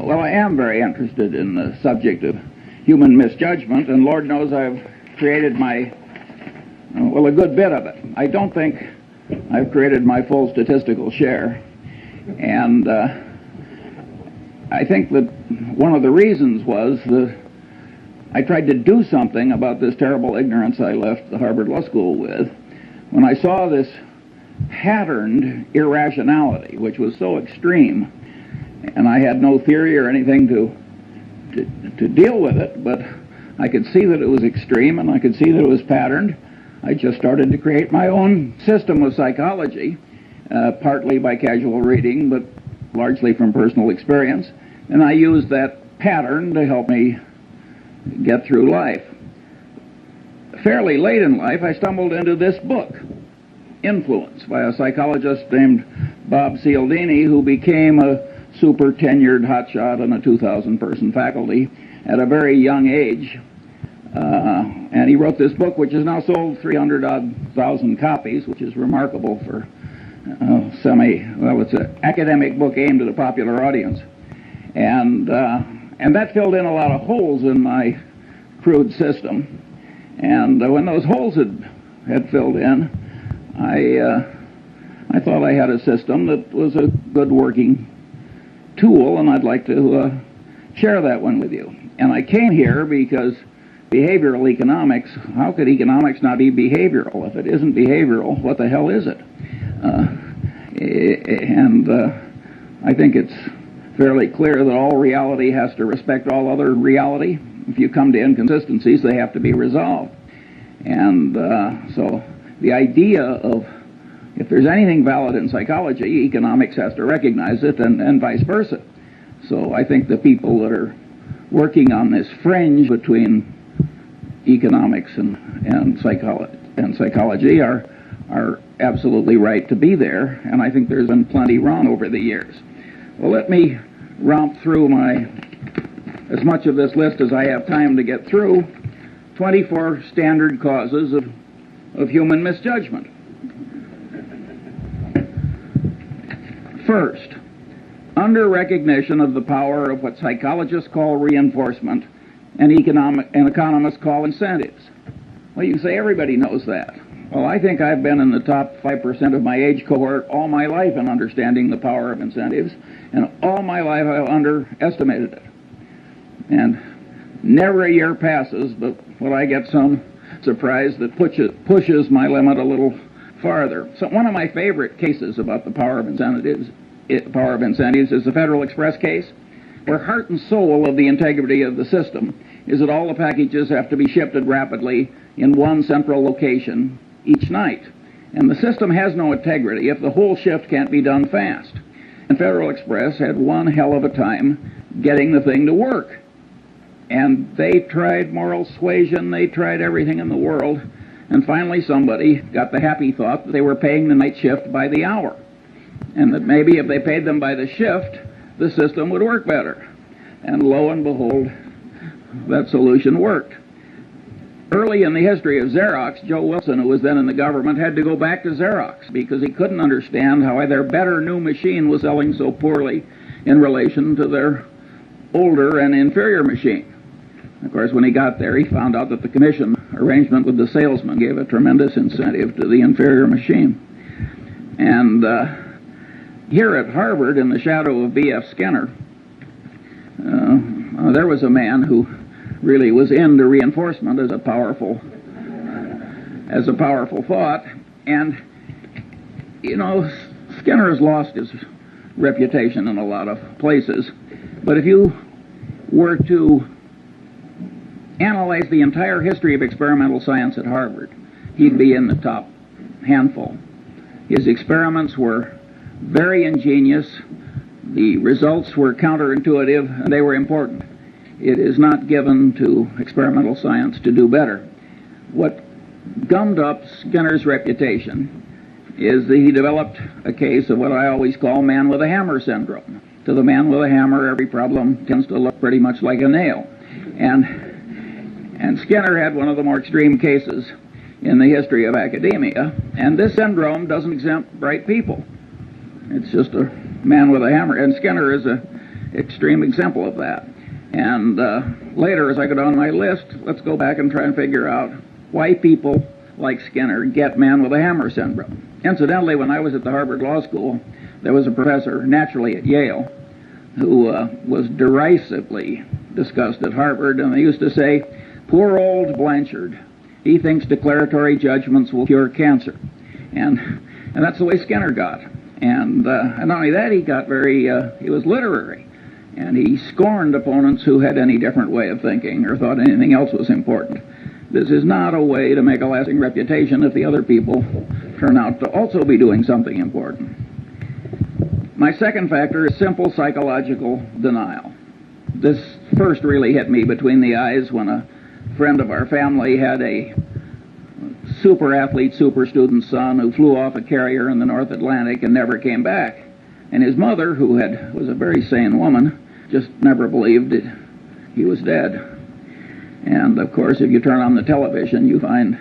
Well, I am very interested in the subject of human misjudgment, and Lord knows I've created a good bit of it. I don't think I've created my full statistical share, and I think that one of the reasons was that I tried to do something about this terrible ignorance I left the Harvard Law School with when I saw this patterned irrationality, which was so extreme, and I had no theory or anything to deal with it, but I could see that it was extreme and I could see that it was patterned. I just started to create my own system of psychology, partly by casual reading, but largely from personal experience, and I used that pattern to help me get through life. Fairly late in life, I stumbled into this book, Influence, by a psychologist named Bob Cialdini, who became a super tenured hotshot on a 2,000-person faculty at a very young age. And he wrote this book, which has now sold 300,000 copies, which is remarkable for it's an academic book aimed at a popular audience. And that filled in a lot of holes in my crude system. And when those holes had filled in, I thought I had a system that was a good working tool, and I'd like to share that one with you. And I came here because behavioral economics, how could economics not be behavioral? If it isn't behavioral, what the hell is it? I think it's fairly clear that all reality has to respect all other reality. If you come to inconsistencies, they have to be resolved. And so the idea of if there's anything valid in psychology, economics has to recognize it, and vice versa. So I think the people that are working on this fringe between economics and psychology are absolutely right to be there, and I think there's been plenty wrong over the years. Well, let me romp through as much of this list as I have time to get through. 24 standard causes of human misjudgment. First, under recognition of the power of what psychologists call reinforcement and economists call incentives. Well, you can say everybody knows that. Well, I think I've been in the top 5% of my age cohort all my life in understanding the power of incentives, and all my life I've underestimated it. And never a year passes but when I get some surprise that pushes my limit a little farther. So one of my favorite cases about the power of incentives is the Federal Express case, where heart and soul of the integrity of the system is that all the packages have to be shifted rapidly in one central location each night. And the system has no integrity if the whole shift can't be done fast. And Federal Express had one hell of a time getting the thing to work. And they tried moral suasion, they tried everything in the world, and finally somebody got the happy thought that they were paying the night shift by the hour, and that maybe if they paid them by the shift, the system would work better. And lo and behold, that solution worked. Early in the history of Xerox, Joe Wilson, who was then in the government, had to go back to Xerox because he couldn't understand how their better new machine was selling so poorly in relation to their older and inferior machine. Of course, when he got there, he found out that the commission arrangement with the salesman gave a tremendous incentive to the inferior machine. And here at Harvard, in the shadow of B.F. Skinner, there was a man who really was into reinforcement as a powerful thought. And, you know, Skinner has lost his reputation in a lot of places. But if you were to analyze the entire history of experimental science at Harvard, he'd be in the top handful. His experiments were very ingenious, the results were counterintuitive, and they were important. It is not given to experimental science to do better. What gummed up Skinner's reputation is that he developed a case of what I always call man with a hammer syndrome. To the man with a hammer, every problem tends to look pretty much like a nail. And Skinner had one of the more extreme cases in the history of academia, and this syndrome doesn't exempt bright people. It's just a man with a hammer. And Skinner is extreme example of that. And later, as I go down my list, let's go back and try and figure out why people like Skinner get man with a hammer syndrome. Incidentally, when I was at the Harvard Law School, there was a professor, naturally at Yale, who was derisively discussed at Harvard, and they used to say, "Poor old Blanchard, he thinks declaratory judgments will cure cancer." And that's the way Skinner got. And not only that, he got he was literary, and he scorned opponents who had any different way of thinking or thought anything else was important. This is not a way to make a lasting reputation if the other people turn out to also be doing something important. My second factor is simple psychological denial. This first really hit me between the eyes when a friend of our family had a super athlete, super student son who flew off a carrier in the North Atlantic and never came back. And his mother, who was a very sane woman, just never believed he was dead. And of course, if you turn on the television, you find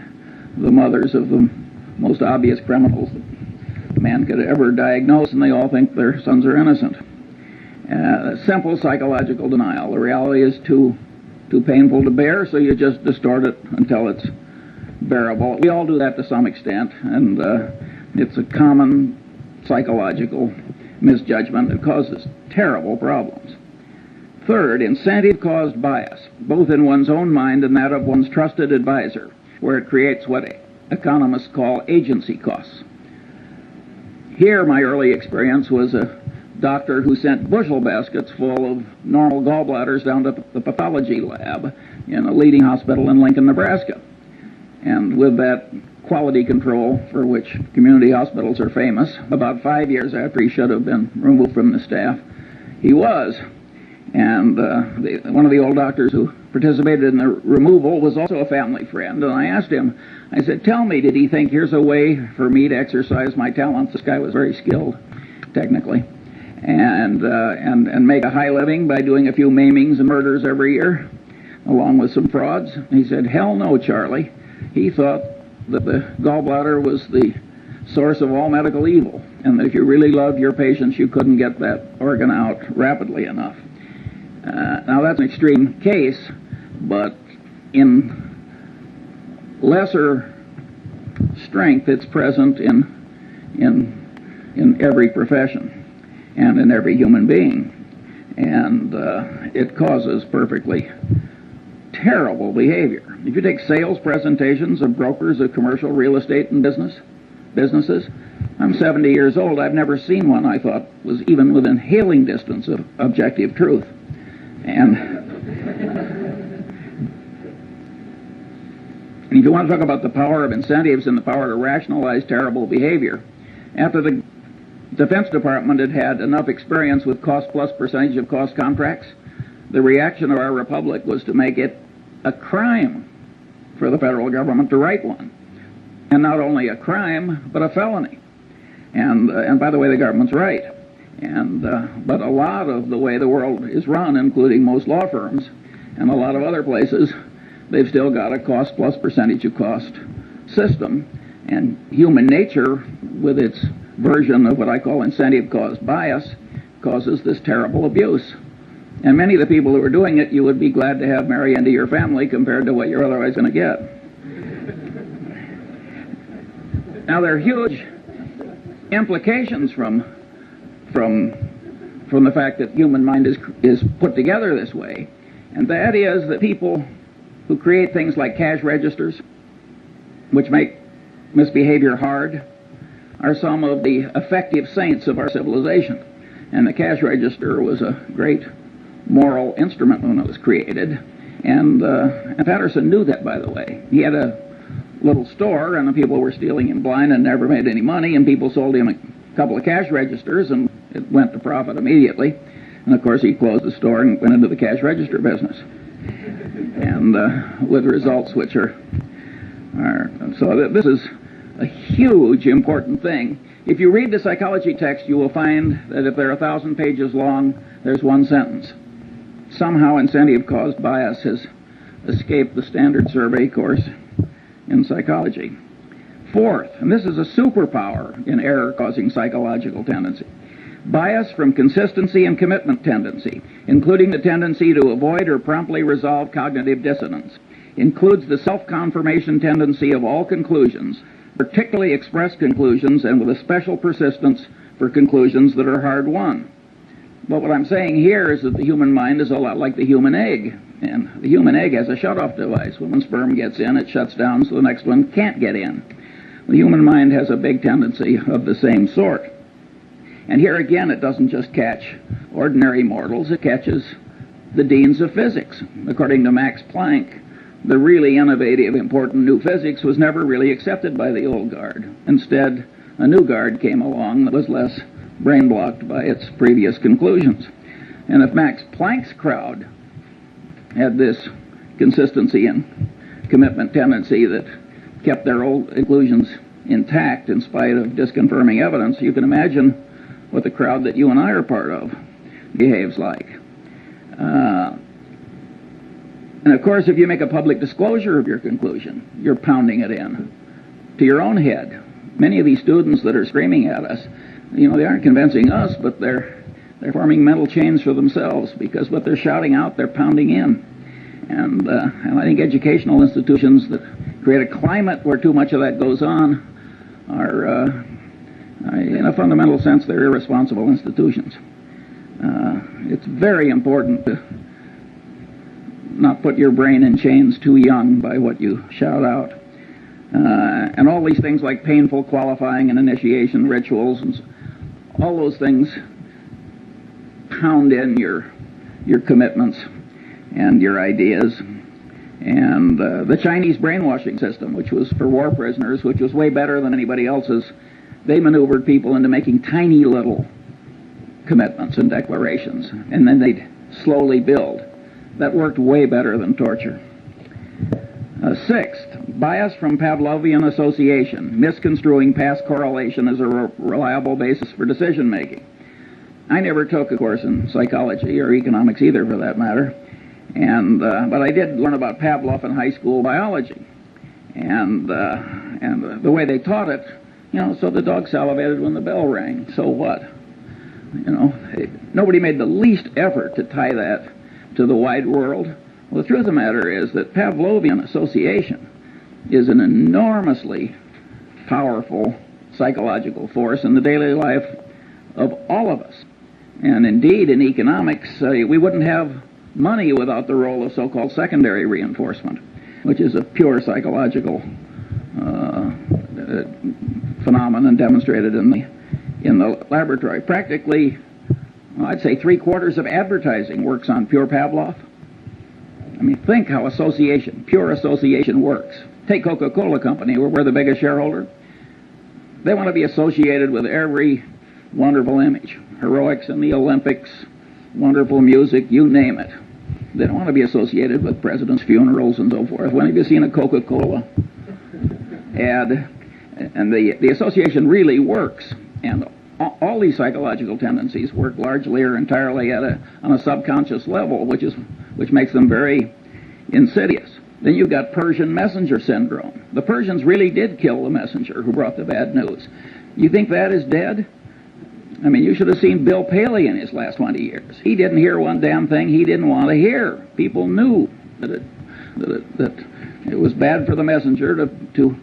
the mothers of the most obvious criminals that man could ever diagnose, and they all think their sons are innocent. Simple psychological denial. The reality is too painful to bear, so you just distort it until it's bearable. We all do that to some extent, and it's a common psychological misjudgment that causes terrible problems. Third, incentive-caused bias, both in one's own mind and that of one's trusted advisor, where it creates what economists call agency costs. Here, my early experience was a doctor who sent bushel baskets full of normal gallbladders down to the pathology lab in a leading hospital in Lincoln, Nebraska. And with that quality control for which community hospitals are famous, about 5 years after he should have been removed from the staff, he was. And one of the old doctors who participated in the removal was also a family friend. And I asked him, I said, tell me, did he think here's a way for me to exercise my talents? This guy was very skilled, technically, and make a high living by doing a few maimings and murders every year, along with some frauds? He said, hell no, Charlie. He thought that the gallbladder was the source of all medical evil, and that if you really loved your patients, you couldn't get that organ out rapidly enough. Now, that's an extreme case, but in lesser strength, it's present in every profession and in every human being. And it causes perfectly terrible behavior. If you take sales presentations of brokers of commercial real estate and businesses, I'm 70 years old. I've never seen one I thought was even within hailing distance of objective truth. And if you want to talk about the power of incentives and the power to rationalize terrible behavior, after the Defense Department had had enough experience with cost plus percentage of cost contracts, the reaction of our republic was to make it a crime for the federal government to write one. And not only a crime, but a felony. And by the way, the government's right. But a lot of the way the world is run, including most law firms and a lot of other places, they've still got a cost plus percentage of cost system. And human nature, with its version of what I call incentive-caused bias, causes this terrible abuse. And many of the people who are doing it, you would be glad to have marry into your family compared to what you're otherwise going to get. Now, there are huge implications from the fact that human mind is put together this way, and that is that people who create things like cash registers, which make misbehavior hard, are some of the effective saints of our civilization. And the cash register was a great moral instrument when it was created, and Patterson knew that, by the way. He had a little store, and the people were stealing him blind and never made any money, and people sold him a couple of cash registers, and it went to profit immediately. And of course, he closed the store and went into the cash register business, and with results which are so this is a huge important thing. If you read the psychology text, you will find that if they're 1,000 pages long, there's one sentence. Somehow incentive-caused bias has escaped the standard survey course in psychology. Fourth, and this is a superpower in error-causing psychological tendency, Bias from consistency and commitment tendency, including the tendency to avoid or promptly resolve cognitive dissonance. Includes the self-confirmation tendency of all conclusions, particularly expressed conclusions, and with a special persistence for conclusions that are hard-won. But what I'm saying here is that the human mind is a lot like the human egg. And the human egg has a shut-off device. When one sperm gets in, it shuts down so the next one can't get in. The human mind has a big tendency of the same sort. And here again, it doesn't just catch ordinary mortals, it catches the deans of physics. According to Max Planck, the really innovative, important new physics was never really accepted by the old guard. Instead, a new guard came along that was less brain-blocked by its previous conclusions. And if Max Planck's crowd had this consistency and commitment tendency that kept their old conclusions intact in spite of disconfirming evidence, you can imagine what the crowd that you and I are part of behaves like. And of course, if you make a public disclosure of your conclusion, you're pounding it in to your own head. Many of these students that are screaming at us, they aren't convincing us, but they're forming mental chains for themselves, because what they're shouting out, they're pounding in. And I think educational institutions that create a climate where too much of that goes on are, in a fundamental sense, they're irresponsible institutions. It's very important to not put your brain in chains too young by what you shout out. And all these things like painful qualifying and initiation rituals, and all those things pound in your commitments and your ideas. And the Chinese brainwashing system, which was for war prisoners, which was way better than anybody else's, they maneuvered people into making tiny little commitments and declarations, and then they'd slowly build. That worked way better than torture. Sixth, bias from Pavlovian association, misconstruing past correlation as a reliable basis for decision making. I never took a course in psychology or economics either, for that matter, but I did learn about Pavlov in high school biology, and the way they taught it, so the dog salivated when the bell rang. So what? Nobody made the least effort to tie that to the wide world. Well, the truth of the matter is that Pavlovian association is an enormously powerful psychological force in the daily life of all of us. And indeed, in economics, we wouldn't have money without the role of so-called secondary reinforcement, which is a pure psychological phenomenon demonstrated in the laboratory. Practically, I'd say 3/4 of advertising works on pure Pavlov. I mean, think how pure association works. Take Coca-Cola Company, where we're the biggest shareholder. They want to be associated with every wonderful image. Heroics in the Olympics, wonderful music, you name it. They don't want to be associated with presidents' funerals and so forth. When have you seen a Coca-Cola ad? And the association really works. And all these psychological tendencies work largely or entirely on a subconscious level, which makes them very insidious. Then you've got Persian messenger syndrome. The Persians really did kill the messenger who brought the bad news. You think that is dead? I mean, you should have seen Bill Paley in his last 20 years. He didn't hear one damn thing he didn't want to hear. People knew that it was bad for the messenger to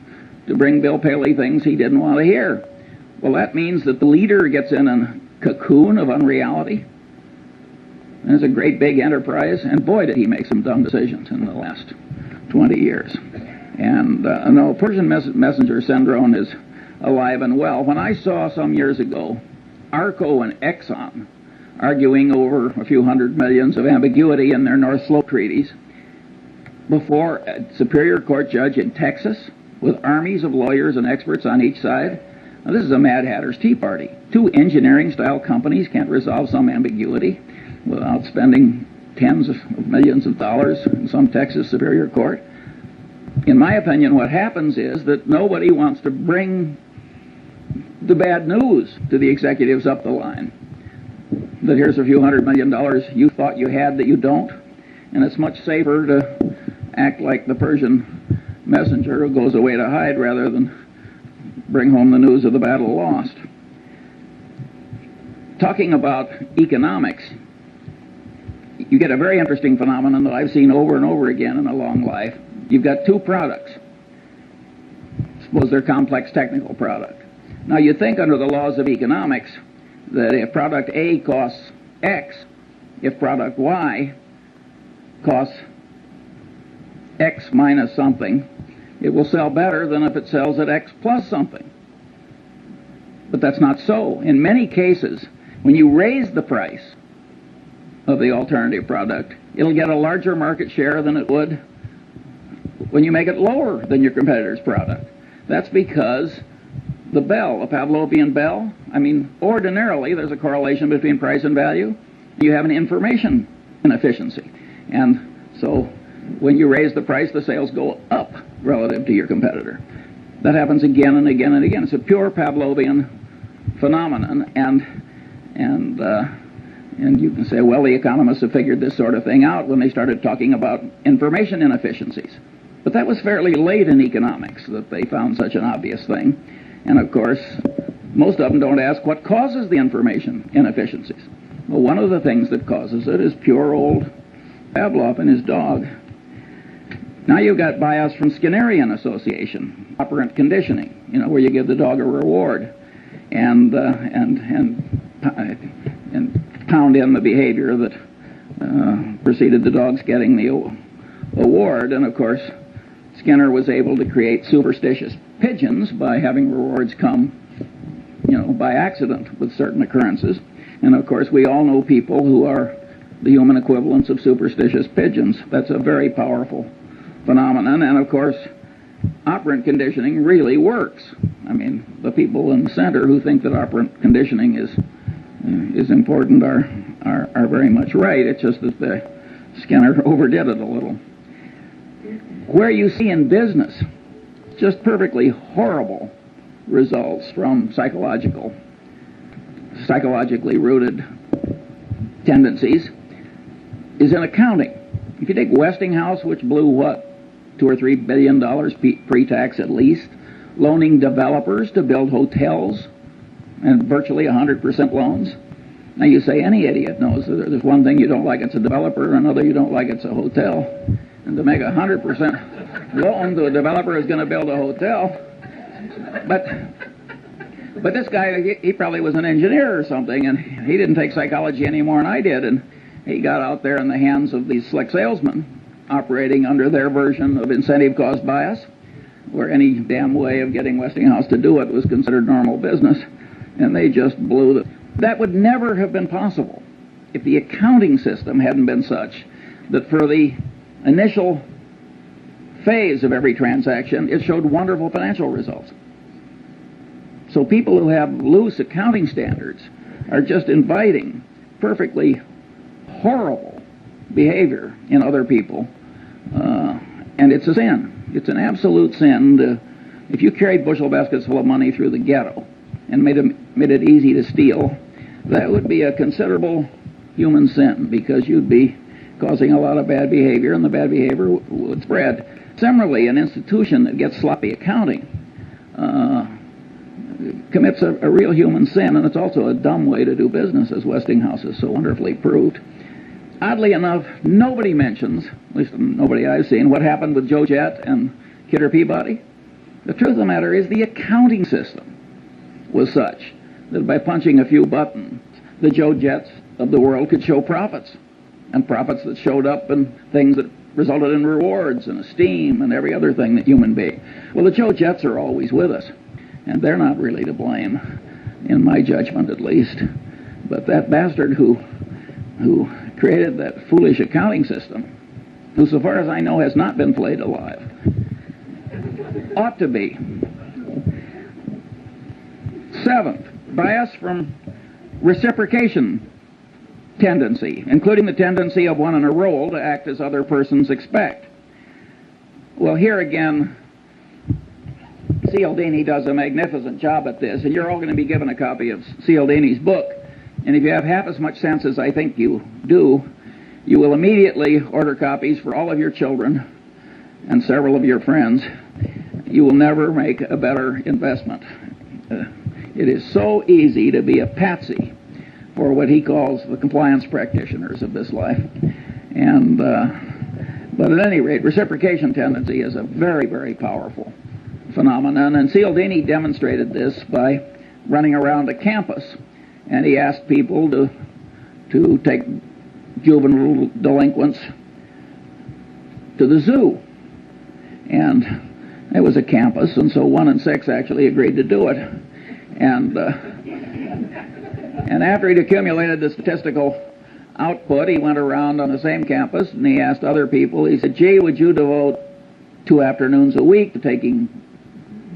bring Bill Paley things he didn't want to hear. Well, that means that the leader gets in a cocoon of unreality. And it's a great big enterprise, and boy, did he make some dumb decisions in the last 20 years. And no, Persian messenger syndrome is alive and well. When I saw some years ago Arco and Exxon arguing over a few hundred millions of ambiguity in their North Slope treaties before a Superior Court judge in Texas with armies of lawyers and experts on each side. Now, this is a Mad Hatter's Tea Party. Two engineering-style companies can't resolve some ambiguity without spending tens of millions of dollars in some Texas Superior Court. In my opinion, what happens is that nobody wants to bring the bad news to the executives up the line. That here's a few $100 million you thought you had that you don't. And it's much safer to act like the Persian messenger who goes away to hide rather than bring home the news of the battle lost. talking about economics, you get a very interesting phenomenon that I've seen over and over again in a long life. You've got two products. Suppose they're complex technical product. Now you think under the laws of economics that if product A costs X, if product Y costs X minus something, it will sell better than if it sells at X plus something. But that's not so. In many cases, when you raise the price of the alternative product, it'll get a larger market share than it would when you make it lower than your competitor's product. That's because the bell, a Pavlovian bell, ordinarily there's a correlation between price and value. You have an information inefficiency. And so when you raise the price, the sales go up relative to your competitor. That happens again and again and again. It's a pure Pavlovian phenomenon, and you can say, well, the economists have figured this sort of thing out when they started talking about information inefficiencies. But that was fairly late in economics that they found such an obvious thing. And of course, most of them don't ask what causes the information inefficiencies. Well, one of the things that causes it is pure old Pavlov and his dog. Now you've got bias from Skinnerian association, operant conditioning, where you give the dog a reward and pound in the behavior that preceded the dog's getting the award. And of course, Skinner was able to create superstitious pigeons by having rewards come, by accident with certain occurrences. And of course, we all know people who are the human equivalents of superstitious pigeons. That's a very powerful phenomenon. And of course, operant conditioning really works. The people in the center who think that operant conditioning is important are very much right. It's just that Skinner overdid it a little. Where you see in business just perfectly horrible results from psychologically rooted tendencies is in accounting. If you take Westinghouse, which blew $2 or $3 billion pre-tax at least, loaning developers to build hotels and virtually 100% loans. Now you say any idiot knows that there's one thing you don't like, it's a developer, another you don't like, it's a hotel. And to make 100% loan to a developer who's going to build a hotel. But this guy, he probably was an engineer or something, and he didn't take psychology any more than I did, and he got out there in the hands of these slick salesmen operating under their version of incentive cost bias, where any damn way of getting Westinghouse to do it was considered normal business, and they just blew it. That would never have been possible if the accounting system hadn't been such that for the initial phase of every transaction, it showed wonderful financial results. So people who have loose accounting standards are just inviting perfectly horrible behavior in other people, and it's a sin. It's an absolute sin. If you carried bushel baskets full of money through the ghetto and made it easy to steal, that would be a considerable human sin, because you'd be causing a lot of bad behavior, and the bad behavior would spread. Similarly, an institution that gets sloppy accounting commits a real human sin, and it's also a dumb way to do business, as Westinghouse has so wonderfully proved. Oddly enough, nobody mentions, at least nobody I've seen, what happened with Joe Jett and Kidder Peabody. The truth of the matter is the accounting system was such that by punching a few buttons, the Joe Jetts of the world could show profits, and profits that showed up in things that resulted in rewards and esteem and every other thing that human being. Well, the Joe Jetts are always with us, and they're not really to blame, in my judgment at least. But that bastard who created that foolish accounting system, who, so far as I know, has not been flayed alive, ought to be. Seventh, bias from reciprocation tendency, including the tendency of one in a role to act as other persons expect. Well, here again, Cialdini does a magnificent job at this, and you're all going to be given a copy of Cialdini's book. And if you have half as much sense as I think you do, you will immediately order copies for all of your children and several of your friends. You will never make a better investment. It is so easy to be a patsy for what he calls the compliance practitioners of this life. And but at any rate, reciprocation tendency is a very, very powerful phenomenon, and Cialdini demonstrated this by running around a campus, and he asked people to take juvenile delinquents to the zoo. And it was a campus, and so 1 in 6 actually agreed to do it. And after he'd accumulated the statistical output, he went around on the same campus, and he asked other people, he said, gee, would you devote 2 afternoons a week to taking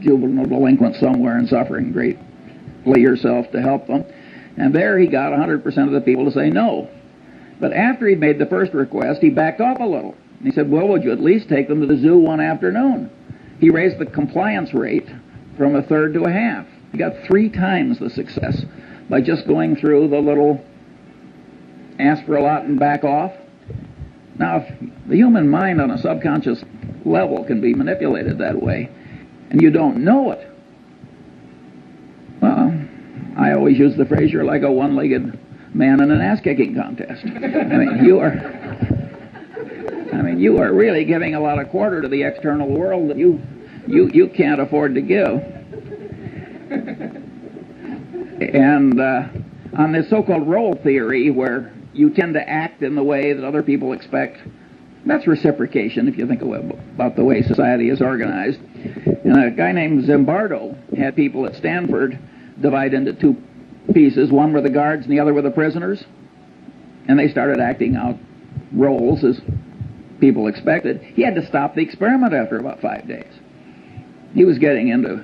juvenile delinquents somewhere and suffering greatly yourself to help them? And there he got 100% of the people to say no. But after he made the first request, he backed off a little. He said, well, would you at least take them to the zoo 1 afternoon? He raised the compliance rate from 1/3 to 1/2. He got 3 times the success by just going through the little ask for a lot and back off. Now, if the human mind on a subconscious level can be manipulated that way, and you don't know it, well, I always use the phrase, you're like a one-legged man in an ass-kicking contest. You are really giving a lot of quarter to the external world that you can't afford to give. And on this so-called role theory, where you tend to act in the way that other people expect, that's reciprocation, if you think about the way society is organized. And a guy named Zimbardo had people at Stanford divide into 2 pieces. One were the guards and the other were the prisoners. And they started acting out roles as people expected. He had to stop the experiment after about 5 days. He was getting into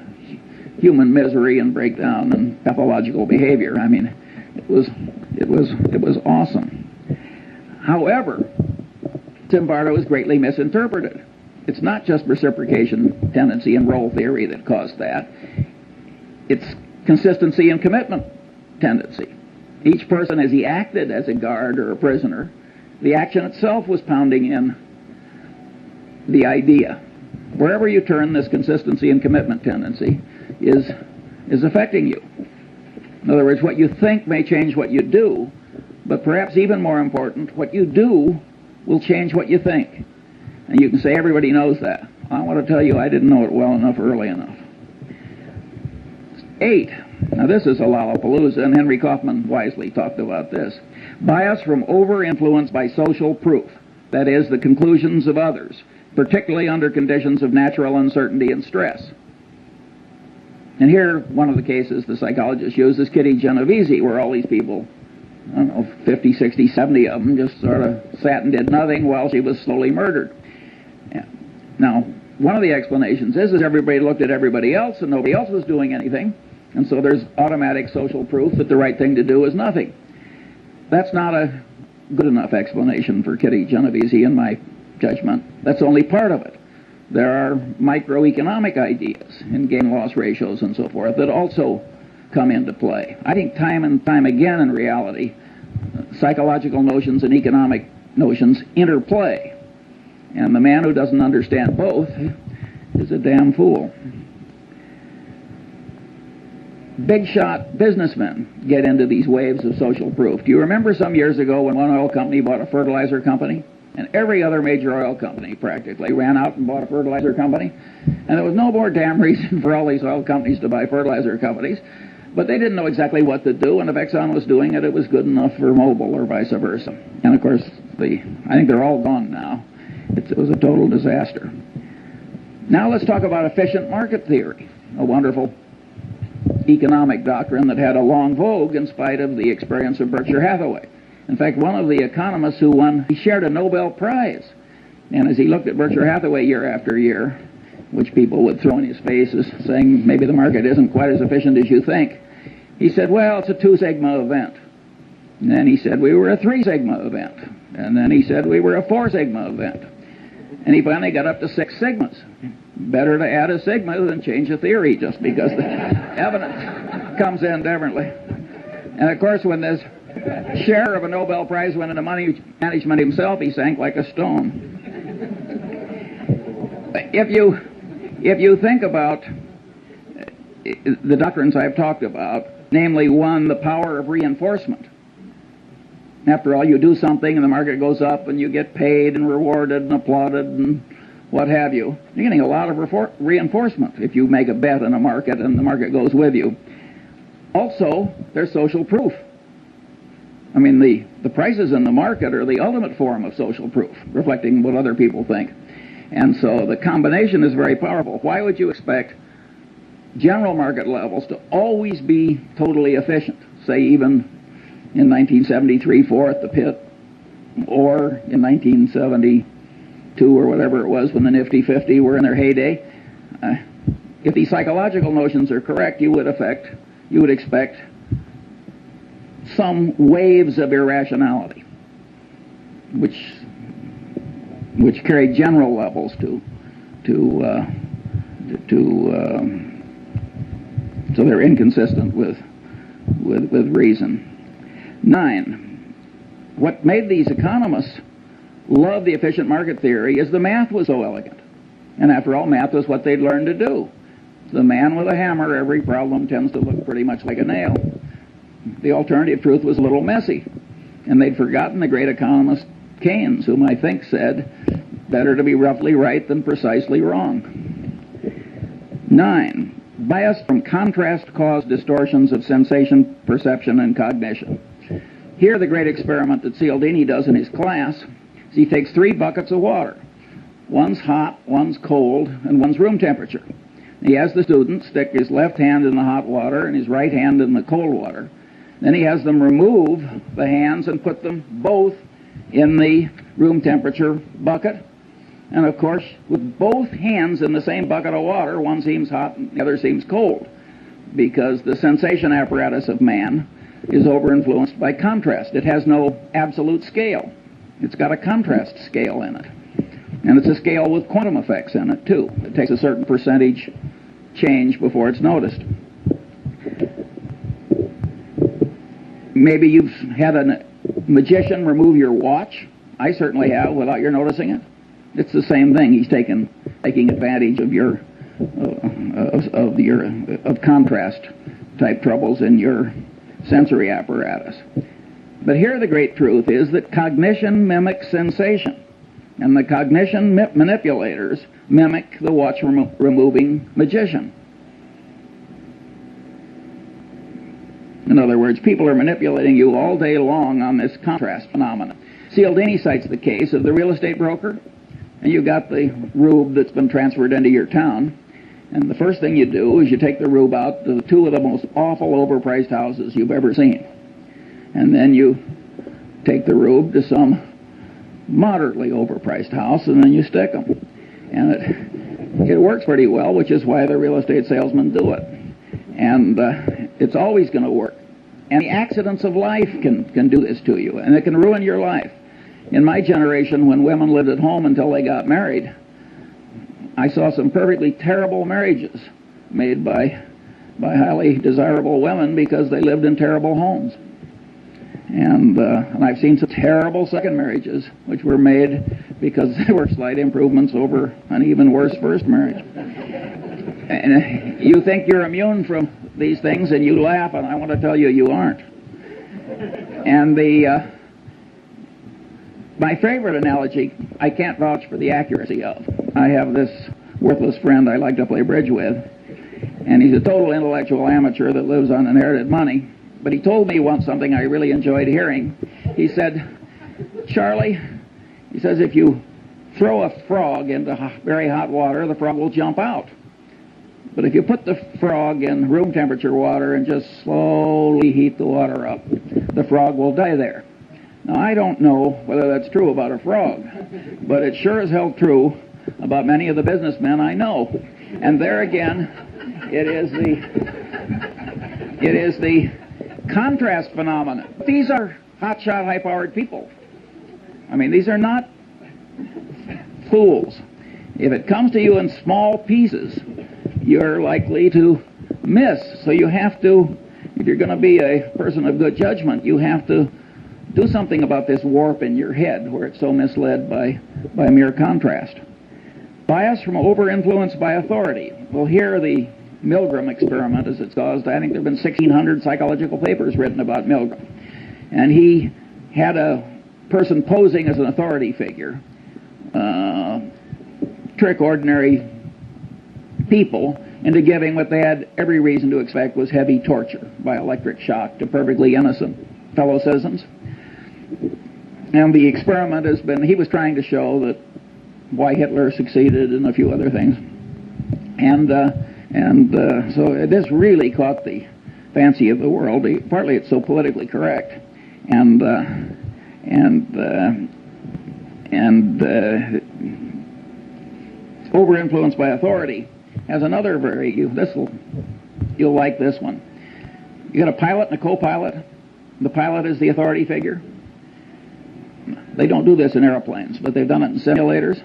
human misery and breakdown and pathological behavior. I mean, it was awesome. However, Zimbardo was greatly misinterpreted. It's not just reciprocation tendency and role theory that caused that. It's consistency and commitment tendency. Each person, as he acted as a guard or a prisoner, the action itself was pounding in the idea. Wherever you turn, this consistency and commitment tendency is affecting you. In other words, what you think may change what you do, but perhaps even more important, what you do will change what you think. And you can say, everybody knows that. I want to tell you, I didn't know it well enough early enough. 8. Now this is a lollapalooza, and Henry Kaufman wisely talked about this. Bias from over-influence by social proof, that is, the conclusions of others, particularly under conditions of natural uncertainty and stress. And here, one of the cases the psychologist used is Kitty Genovese, where all these people, I don't know, 50, 60, 70 of them just sort of sat and did nothing while she was slowly murdered. Now, one of the explanations is everybody looked at everybody else and nobody else was doing anything, and so there's automatic social proof that the right thing to do is nothing. That's not a good enough explanation for Kitty Genovese, in my judgment. That's only part of it. There are microeconomic ideas in gain-loss ratios and so forth that also come into play. I think time and time again in reality, psychological notions and economic notions interplay. And the man who doesn't understand both is a damn fool. Big shot businessmen get into these waves of social proof. Do you remember some years ago when one oil company bought a fertilizer company? And every other major oil company practically ran out and bought a fertilizer company. And there was no more damn reason for all these oil companies to buy fertilizer companies. But they didn't know exactly what to do, and if Exxon was doing it, it was good enough for Mobil or vice versa. And of course, I think they're all gone now. It was a total disaster. Now let's talk about efficient market theory, a wonderful economic doctrine that had a long vogue in spite of the experience of Berkshire Hathaway. In fact, one of the economists who won, he shared a Nobel Prize. And as he looked at Berkshire Hathaway year after year, which people would throw in his face as saying maybe the market isn't quite as efficient as you think, he said, well, it's a 2 sigma event. And then he said we were a 3 sigma event. And then he said we were a 4 sigma event. And he finally got up to 6 sigmas. Better to add a sigma than change a theory just because the evidence comes in differently. And of course, when this share of a Nobel Prize went into money management himself, he sank like a stone. If you think about the doctrines I've talked about, namely, 1, the power of reinforcement. After all, you do something and the market goes up and you get paid and rewarded and applauded and what have you. You're getting a lot of reinforcement if you make a bet in a market and the market goes with you. Also, there's social proof. I mean, the prices in the market are the ultimate form of social proof, reflecting what other people think. And so the combination is very powerful. Why would you expect general market levels to always be totally efficient, say even in 1973-4 at the pit, or in 1972 or whatever it was when the Nifty 50 were in their heyday? If these psychological notions are correct, you would expect some waves of irrationality, which carry general levels so they're inconsistent with reason. 9. What made these economists love the efficient market theory is the math was so elegant. And after all, math was what they'd learned to do. The man with a hammer, every problem tends to look pretty much like a nail. The alternative truth was a little messy. And they'd forgotten the great economist Keynes, whom I think said, better to be roughly right than precisely wrong. 9. Bias from contrast cause distortions of sensation, perception, and cognition. Here, the great experiment that Cialdini does in his class is he takes 3 buckets of water. One's hot, one's cold, and one's room temperature. He has the student stick his left hand in the hot water and his right hand in the cold water. Then he has them remove the hands and put them both in the room temperature bucket. And of course, with both hands in the same bucket of water, one seems hot and the other seems cold, because the sensation apparatus of man is over-influenced by contrast. It has no absolute scale. It's got a contrast scale in it. And it's a scale with quantum effects in it, too. It takes a certain percentage change before it's noticed. Maybe you've had a magician remove your watch. I certainly have, without your noticing it. It's the same thing. He's taking advantage of your contrast type troubles in your sensory apparatus. But here the great truth is that cognition mimics sensation, and the cognition manipulators mimic the watch removing magician. In other words, people are manipulating you all day long on this contrast phenomenon. Cialdini cites the case of the real estate broker, and you got the rube that's been transferred into your town, and the first thing you do is you take the rube out to 2 of the most awful overpriced houses you've ever seen. And then you take the rube to some moderately overpriced house, and then you stick them. And it works pretty well, which is why the real estate salesmen do it. And it's always going to work. And the accidents of life can do this to you, and it can ruin your life. In my generation, when women lived at home until they got married, I saw some perfectly terrible marriages made by highly desirable women because they lived in terrible homes. And I've seen some terrible second marriages which were made because there were slight improvements over an even worse first marriage. And you think you're immune from these things and you laugh, and I want to tell you, you aren't. And my favorite analogy, I can't vouch for the accuracy of. I have this worthless friend I like to play bridge with, and he's a total intellectual amateur that lives on inherited money. But he told me once something I really enjoyed hearing. He said, Charlie, he says, if you throw a frog into very hot water, the frog will jump out. But if you put the frog in room temperature water and just slowly heat the water up, the frog will die there. Now, I don't know whether that's true about a frog, but it sure as hell true about many of the businessmen I know. And there again, it is the contrast phenomenon. These are hotshot, high-powered people. I mean, these are not fools. If it comes to you in small pieces, you're likely to miss. So you have to, if you're going to be a person of good judgment, you have to do something about this warp in your head where it's so misled by mere contrast. Bias from over-influence by authority. Well, here the Milgram experiment, as it's caused, I think there have been 1,600 psychological papers written about Milgram. And he had a person posing as an authority figure trick ordinary people into giving what they had every reason to expect was heavy torture by electric shock to perfectly innocent fellow citizens. And the experiment has been, he was trying to show that why Hitler succeeded and a few other things. So this really caught the fancy of the world. Partly it's so politically correct, and over-influence by authority has another you'll like this one. You got a pilot and a co-pilot. The pilot is the authority figure. They don't do this in airplanes, but they've done it in simulators.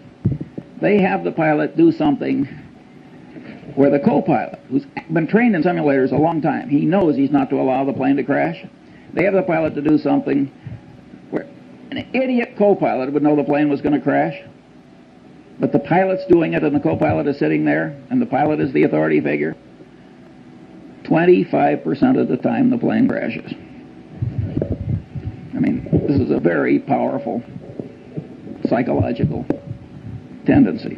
They have the pilot do something where the co-pilot, who's been trained in simulators a long time, he knows he's not to allow the plane to crash. They have the pilot to do something where an idiot co-pilot would know the plane was going to crash, but the pilot's doing it and the co-pilot is sitting there and the pilot is the authority figure. 25% of the time the plane crashes. I mean, this is a very powerful psychological tendency.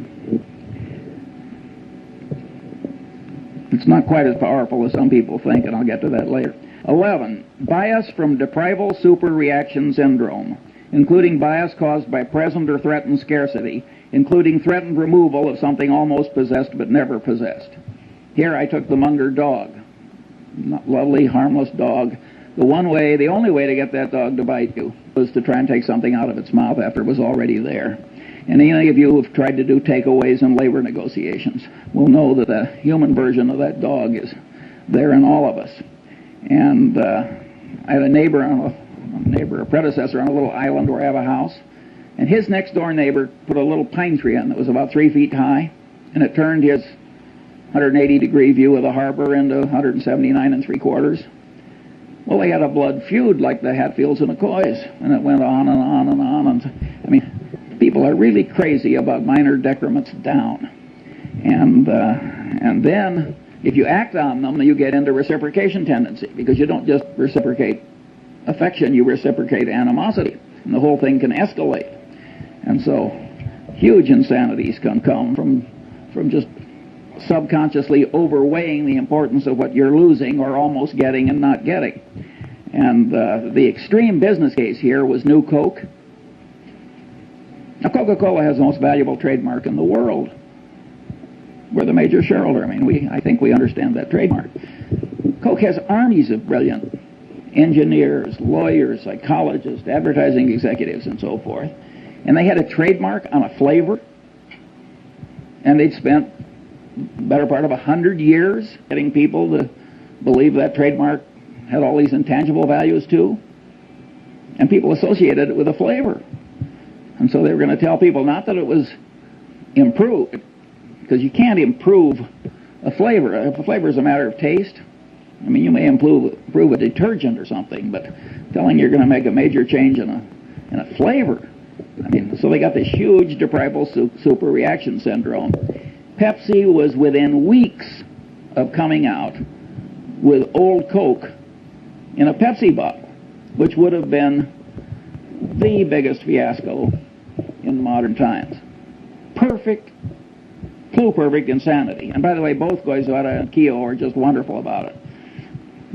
It's not quite as powerful as some people think, and I'll get to that later. 11. Bias from Deprival-Superreaction syndrome, including bias caused by present or threatened scarcity, including threatened removal of something almost possessed but never possessed. Here I took the Munger dog. Lovely, harmless dog. The only way to get that dog to bite you was to try and take something out of its mouth after it was already there. And any of you who've tried to do takeaways in labor negotiations will know that the human version of that dog is there in all of us. And I had a predecessor on a little island where I have a house, and his next door neighbor put a little pine tree in that was about 3 feet high, and it turned his 180-degree view of the harbor into 179 3/4. Well, they had a blood feud like the Hatfields and McCoys, and it went on and on and on. And I mean, people are really crazy about minor decrements down. And then, if you act on them, you get into reciprocation tendency, because you don't just reciprocate affection, you reciprocate animosity, and the whole thing can escalate. And so, huge insanities can come from just subconsciously overweighing the importance of what you're losing or almost getting and not getting. And the extreme business case here was New Coke. Now, Coca-Cola has the most valuable trademark in the world. We're the major shareholder. I mean, I think we understand that trademark. Coke has armies of brilliant engineers, lawyers, psychologists, advertising executives, and so forth. And they had a trademark on a flavor, and they'd spent the better part of 100 years getting people to believe that trademark had all these intangible values too. And people associated it with a flavor. And so they were going to tell people not that it was improved, because you can't improve a flavor. A flavor is a matter of taste. I mean, you may improve a detergent or something, but telling you're going to make a major change in a flavor. I mean, so they got this huge Deprival-Superreaction syndrome. Pepsi was within weeks of coming out with old Coke in a Pepsi bottle, which would have been the biggest fiasco in modern times. Perfect insanity. And by the way, both Goizueta and Keogh are just wonderful about it.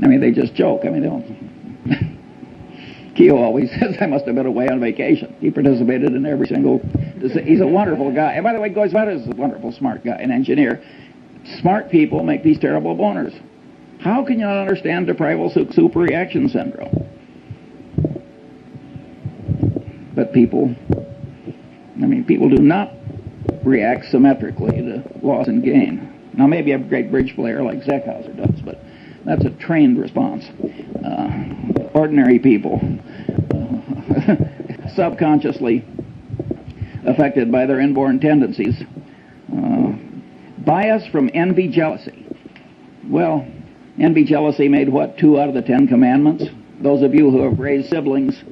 I mean, they just joke. I mean, they don't. Keogh always says, I must have been away on vacation. He participated in every single... He's a wonderful guy. And by the way, Goizueta is a wonderful, smart guy, an engineer. Smart people make these terrible boners. How can you not understand Deprival-Superreaction syndrome? But people do not react symmetrically to loss and gain. Now, maybe a great bridge player like Zeckhauser does, but that's a trained response. Ordinary people, subconsciously affected by their inborn tendencies. Bias from envy, jealousy. Well, envy, jealousy made what, 2 out of the 10 commandments? Those of you who have raised siblings,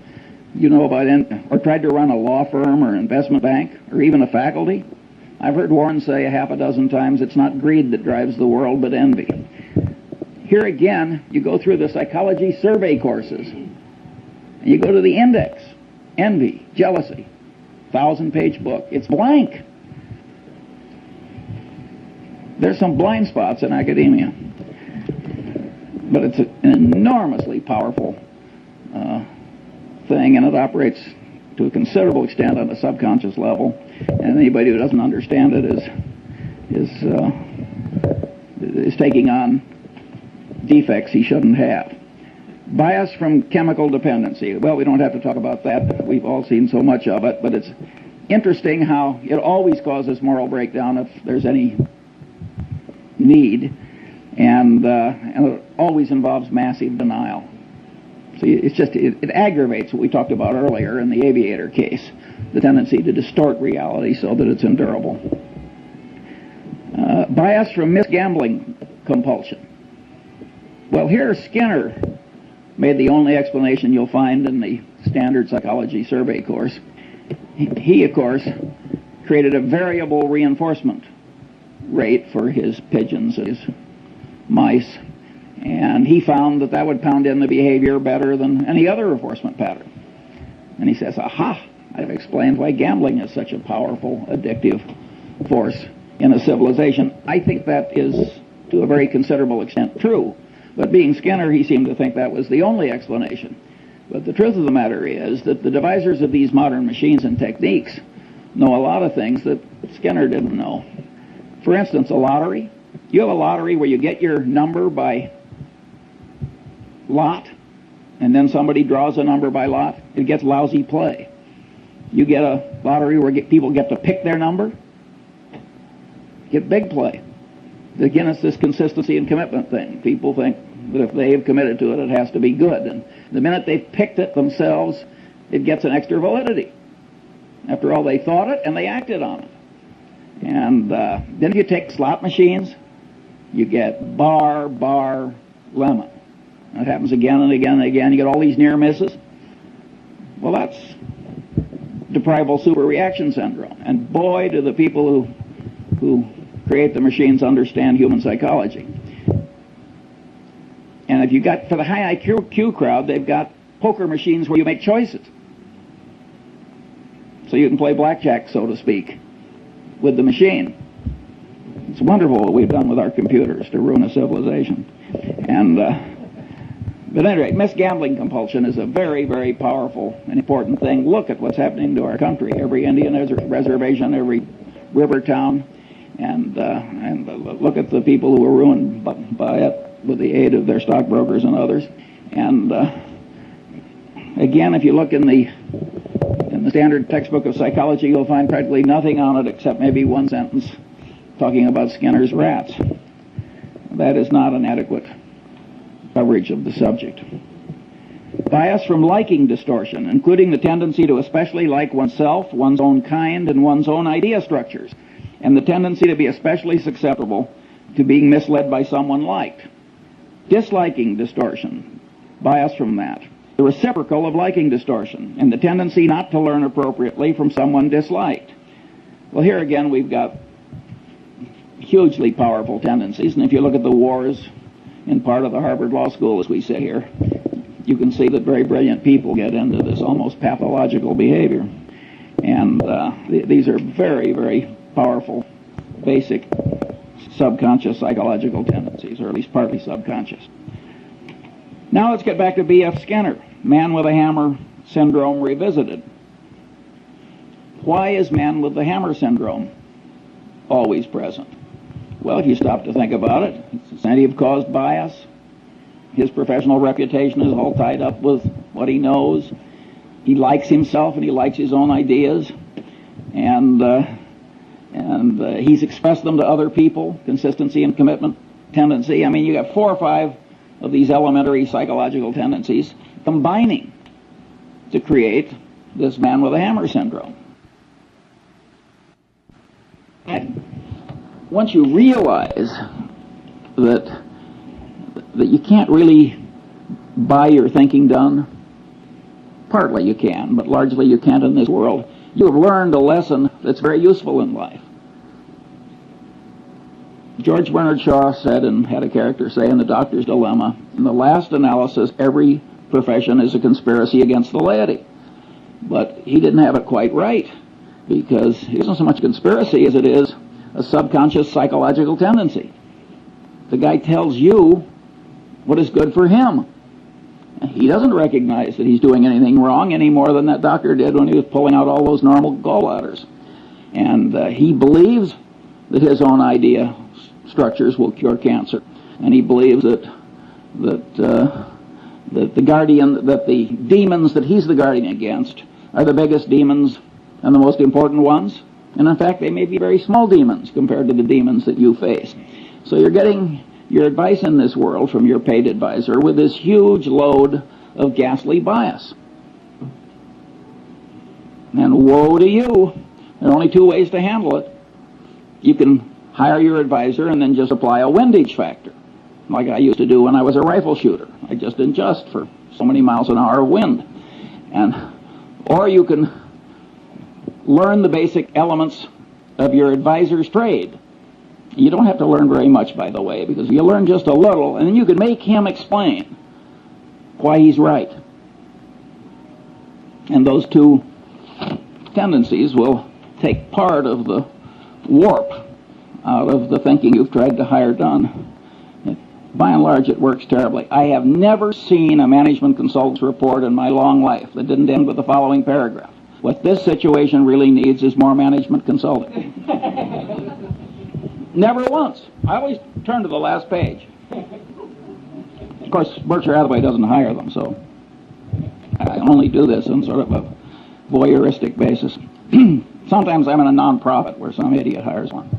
you know about or tried to run a law firm or investment bank or even a faculty. I've heard Warren say 6 times, it's not greed that drives the world, but envy. Here again, you go through the psychology survey courses, and you go to the index, envy, jealousy. 1,000-page book. It's blank. There's some blind spots in academia, but it's an enormously powerful thing, and it operates to a considerable extent on a subconscious level, and anybody who doesn't understand it is taking on defects he shouldn't have. Bias from chemical dependency. Well, we don't have to talk about that. We've all seen so much of it, but it's interesting how it always causes moral breakdown if there's any need, and it always involves massive denial. So it's just, it aggravates what we talked about earlier in the aviator case, the tendency to distort reality so that it's endurable. Bias from misgambling compulsion. Well, here Skinner made the only explanation you'll find in the standard psychology survey course. He, of course, created a variable reinforcement rate for his pigeons, his mice, and he found that would pound in the behavior better than any other reinforcement pattern. And he says, aha, I've explained why gambling is such a powerful, addictive force in a civilization. I think that is, to a very considerable extent, true. But being Skinner, he seemed to think that was the only explanation. But the truth of the matter is that the devisers of these modern machines and techniques know a lot of things that Skinner didn't know. For instance, a lottery. You have a lottery where you get your number by lot, and then somebody draws a number by lot. It gets lousy play. You get a lottery where people get to pick their number. Get big play. Again, it's this consistency and commitment thing. People think that if they have committed to it, it has to be good. And the minute they've picked it themselves, it gets an extra validity. After all, they thought it and they acted on it. And then if you take slot machines, you get bar, lemon. That happens again and again and again. You get all these near misses. Well, that's Deprival-Superreaction syndrome. And boy, do the people who create the machines understand human psychology. And if you got, for the high IQ crowd, they've got poker machines where you make choices. So you can play blackjack, so to speak, with the machine. It's wonderful what we've done with our computers to ruin a civilization. And but anyway, misgambling compulsion is a very, very powerful and important thing. Look at what's happening to our country. Every Indian reservation, every river town, and look at the people who are ruined by it with the aid of their stockbrokers and others. And again, if you look in the standard textbook of psychology, you'll find practically nothing on it except maybe one sentence talking about Skinner's rats. That is not an adequate coverage of the subject. Bias from liking distortion, including the tendency to especially like oneself, one's own kind, and one's own idea structures, and the tendency to be especially susceptible to being misled by someone liked. Disliking distortion, bias from that. The reciprocal of liking distortion, and the tendency not to learn appropriately from someone disliked. Well, here again we've got hugely powerful tendencies, and if you look at the wars in part of the Harvard Law School, as we sit here, you can see that very brilliant people get into this almost pathological behavior. And these are very, very powerful, basic, subconscious psychological tendencies, or at least partly subconscious. Now let's get back to B.F. Skinner, man with a hammer syndrome revisited. Why is man with the hammer syndrome always present? Well, if you stop to think about it, it's incentive-caused bias. His professional reputation is all tied up with what he knows. He likes himself and he likes his own ideas, and he's expressed them to other people. Consistency and commitment tendency. I mean, you got 4 or 5 of these elementary psychological tendencies combining to create this man with a hammer syndrome. And once you realize that you can't really buy your thinking done, partly you can, but largely you can't in this world, you have learned a lesson that's very useful in life. George Bernard Shaw said, and had a character say in The Doctor's Dilemma, in the last analysis, every profession is a conspiracy against the laity. But he didn't have it quite right, because it isn't so much conspiracy as it is a subconscious psychological tendency. The guy tells you what is good for him. He doesn't recognize that he's doing anything wrong any more than that doctor did when he was pulling out all those normal gallbladders. And he believes that his own idea structures will cure cancer. And he believes that the demons that he's the guardian against are the biggest demons and the most important ones. And in fact, they may be very small demons compared to the demons that you face. So you're getting your advice in this world from your paid advisor with this huge load of ghastly bias. And woe to you. There are only two ways to handle it. You can hire your advisor and then just apply a windage factor, like I used to do when I was a rifle shooter. I just adjust for so many miles an hour of wind. Or you can learn the basic elements of your advisor's trade. You don't have to learn very much, by the way, because you learn just a little, and then you can make him explain why he's right. And those two tendencies will take part of the warp out of the thinking you've tried to hire done. By and large, it works terribly. I have never seen a management consultant's report in my long life that didn't end with the following paragraph: what this situation really needs is more management consulting. Never once. I always turn to the last page. Of course, Berkshire Hathaway doesn't hire them, so I only do this on sort of a voyeuristic basis. Sometimes I'm in a non-profit where some idiot hires one.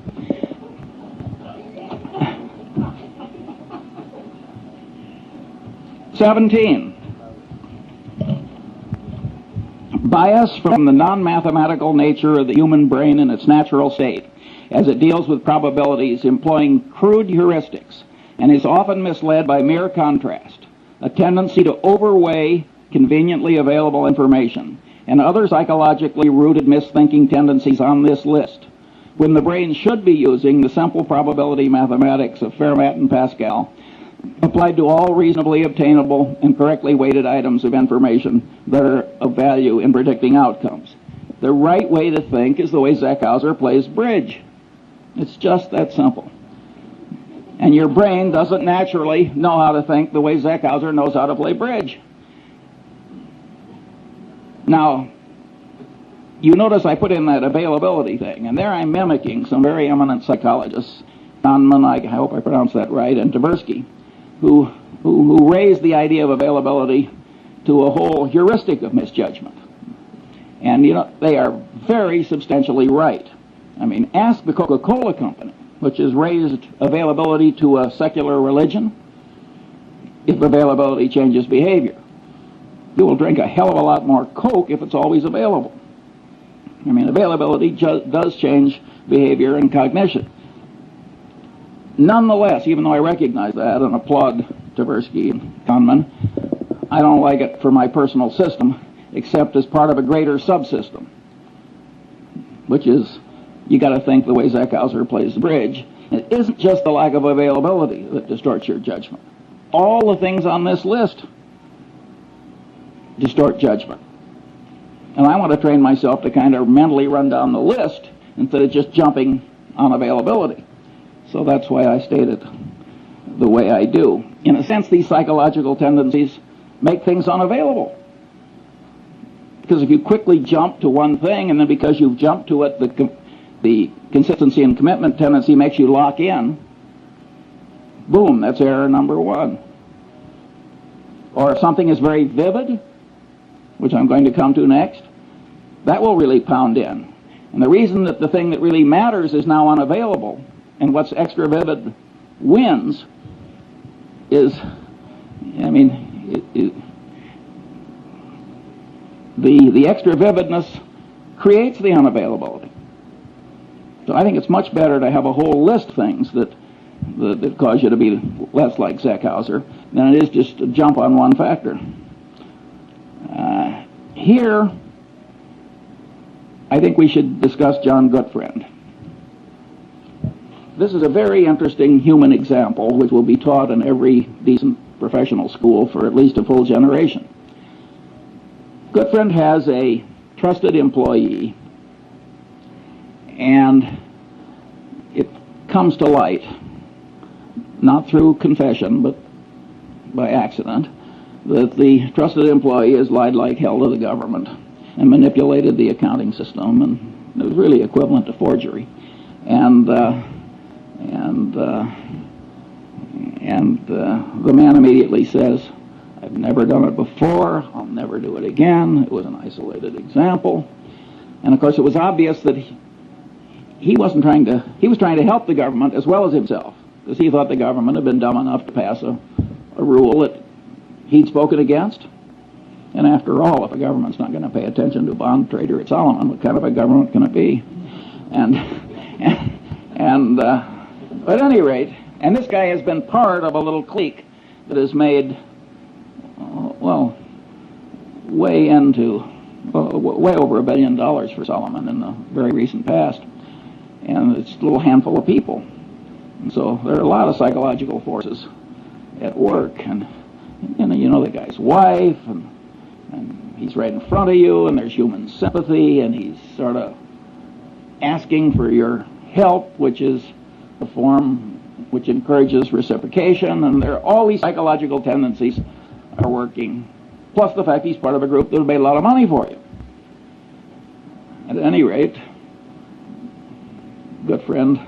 (17) Bias from the non-mathematical nature of the human brain in its natural state, as it deals with probabilities employing crude heuristics, and is often misled by mere contrast, a tendency to overweigh conveniently available information, and other psychologically rooted misthinking tendencies on this list, when the brain should be using the simple probability mathematics of Fermat and Pascal, applied to all reasonably obtainable and correctly weighted items of information that are of value in predicting outcomes. The right way to think is the way Zeckhauser plays bridge. It's just that simple. And your brain doesn't naturally know how to think the way Zeckhauser knows how to play bridge. Now, you notice I put in that availability thing, and there I'm mimicking some very eminent psychologists, Kahneman, I hope I pronounced that right, and Tversky, who raised the idea of availability to a whole heuristic of misjudgment. And, you know, they are very substantially right. I mean, ask the Coca-Cola Company, which has raised availability to a secular religion, if availability changes behavior. You will drink a hell of a lot more Coke if it's always available. I mean, availability does change behavior and cognition. Nonetheless, even though I recognize that and applaud Tversky and Kahneman, I don't like it for my personal system, except as part of a greater subsystem, which is, you got to think the way Zeckhauser plays the bridge. It isn't just the lack of availability that distorts your judgment. All the things on this list distort judgment. And I want to train myself to kind of mentally run down the list instead of just jumping on availability. So that's why I state it the way I do. In a sense, these psychological tendencies make things unavailable. Because if you quickly jump to one thing, and then because you've jumped to it, the consistency and commitment tendency makes you lock in, boom, that's error number one. Or if something is very vivid, which I'm going to come to next, that will really pound in. And the reason that the thing that really matters is now unavailable, and what's extra vivid wins, is, I mean, the extra vividness creates the unavailability. So I think it's much better to have a whole list of things that cause you to be less like Zeckhauser than it is just to jump on one factor. Here, I think we should discuss John Gutfriend. This is a very interesting human example which will be taught in every decent professional school for at least a full generation. Gutfriend has a trusted employee, and it comes to light, not through confession, but by accident, that the trusted employee has lied like hell to the government and manipulated the accounting system, and it was really equivalent to forgery. And the man immediately says, "I've never done it before. I'll never do it again. It was an isolated example." And of course, it was obvious that he was trying to help the government as well as himself, because he thought the government had been dumb enough to pass a rule that he'd spoken against. And after all, if a government's not going to pay attention to a bond trader at Solomon, what kind of a government can it be? But at any rate, and this guy has been part of a little clique that has made, way over $1 billion for Solomon in the very recent past. And it's a little handful of people. And so there are a lot of psychological forces at work. And you know the guy's wife, and he's right in front of you, and there's human sympathy, and he's sort of asking for your help, which is the form which encourages reciprocation, and there are all these psychological tendencies are working, plus the fact he's part of a group that will made a lot of money for you. At any rate, good friend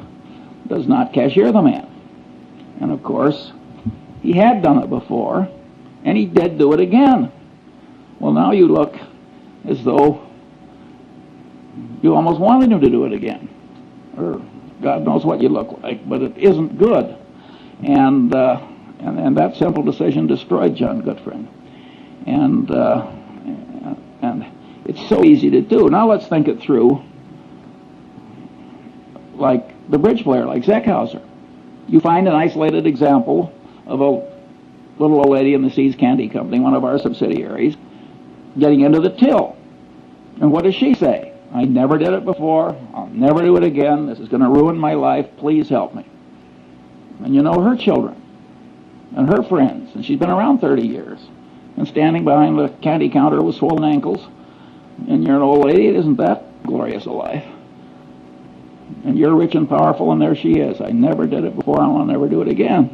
does not cashier the man. And of course, he had done it before, and he did do it again. Well, now you look as though you almost wanted him to do it again. Or God knows what you look like, but it isn't good. And that simple decision destroyed John Goodfriend. And it's so easy to do. Now let's think it through like the bridge player, like Zeckhauser. You find an isolated example of a little old lady in the Seeds Candy Company, one of our subsidiaries, getting into the till. And what does she say? "I never did it before. I'll never do it again. This is going to ruin my life. Please help me." And you know her children and her friends, and she's been around 30 years, and standing behind the candy counter with swollen ankles, and you're an old lady. It isn't that glorious a life. And you're rich and powerful, and there she is. "I never did it before. I'll never do it again."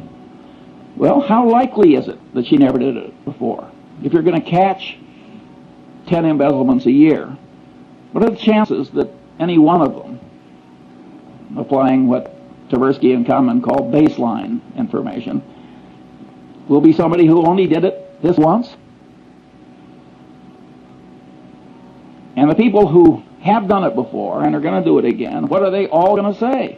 Well, how likely is it that she never did it before? If you're going to catch 10 embezzlements a year, what are the chances that any one of them, applying what Tversky and Kahneman call baseline information, will be somebody who only did it this once? And the people who have done it before and are going to do it again, what are they all going to say?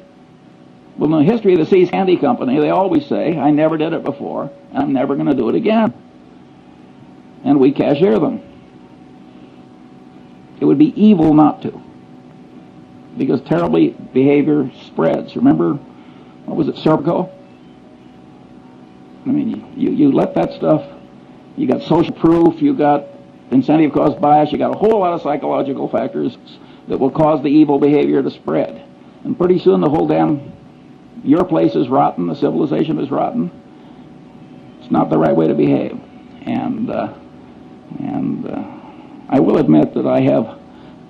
Well, in the history of the Seeds Candy Company, they always say, "I never did it before, and I'm never going to do it again." And we cashier them. It would be evil not to, because terrible behavior spreads. Remember, what was it, Serpico? I mean, you let that stuff, you got social proof, you got incentive caused bias, you got a whole lot of psychological factors that will cause the evil behavior to spread. And pretty soon the whole your place is rotten, the civilization is rotten. It's not the right way to behave. And I will admit that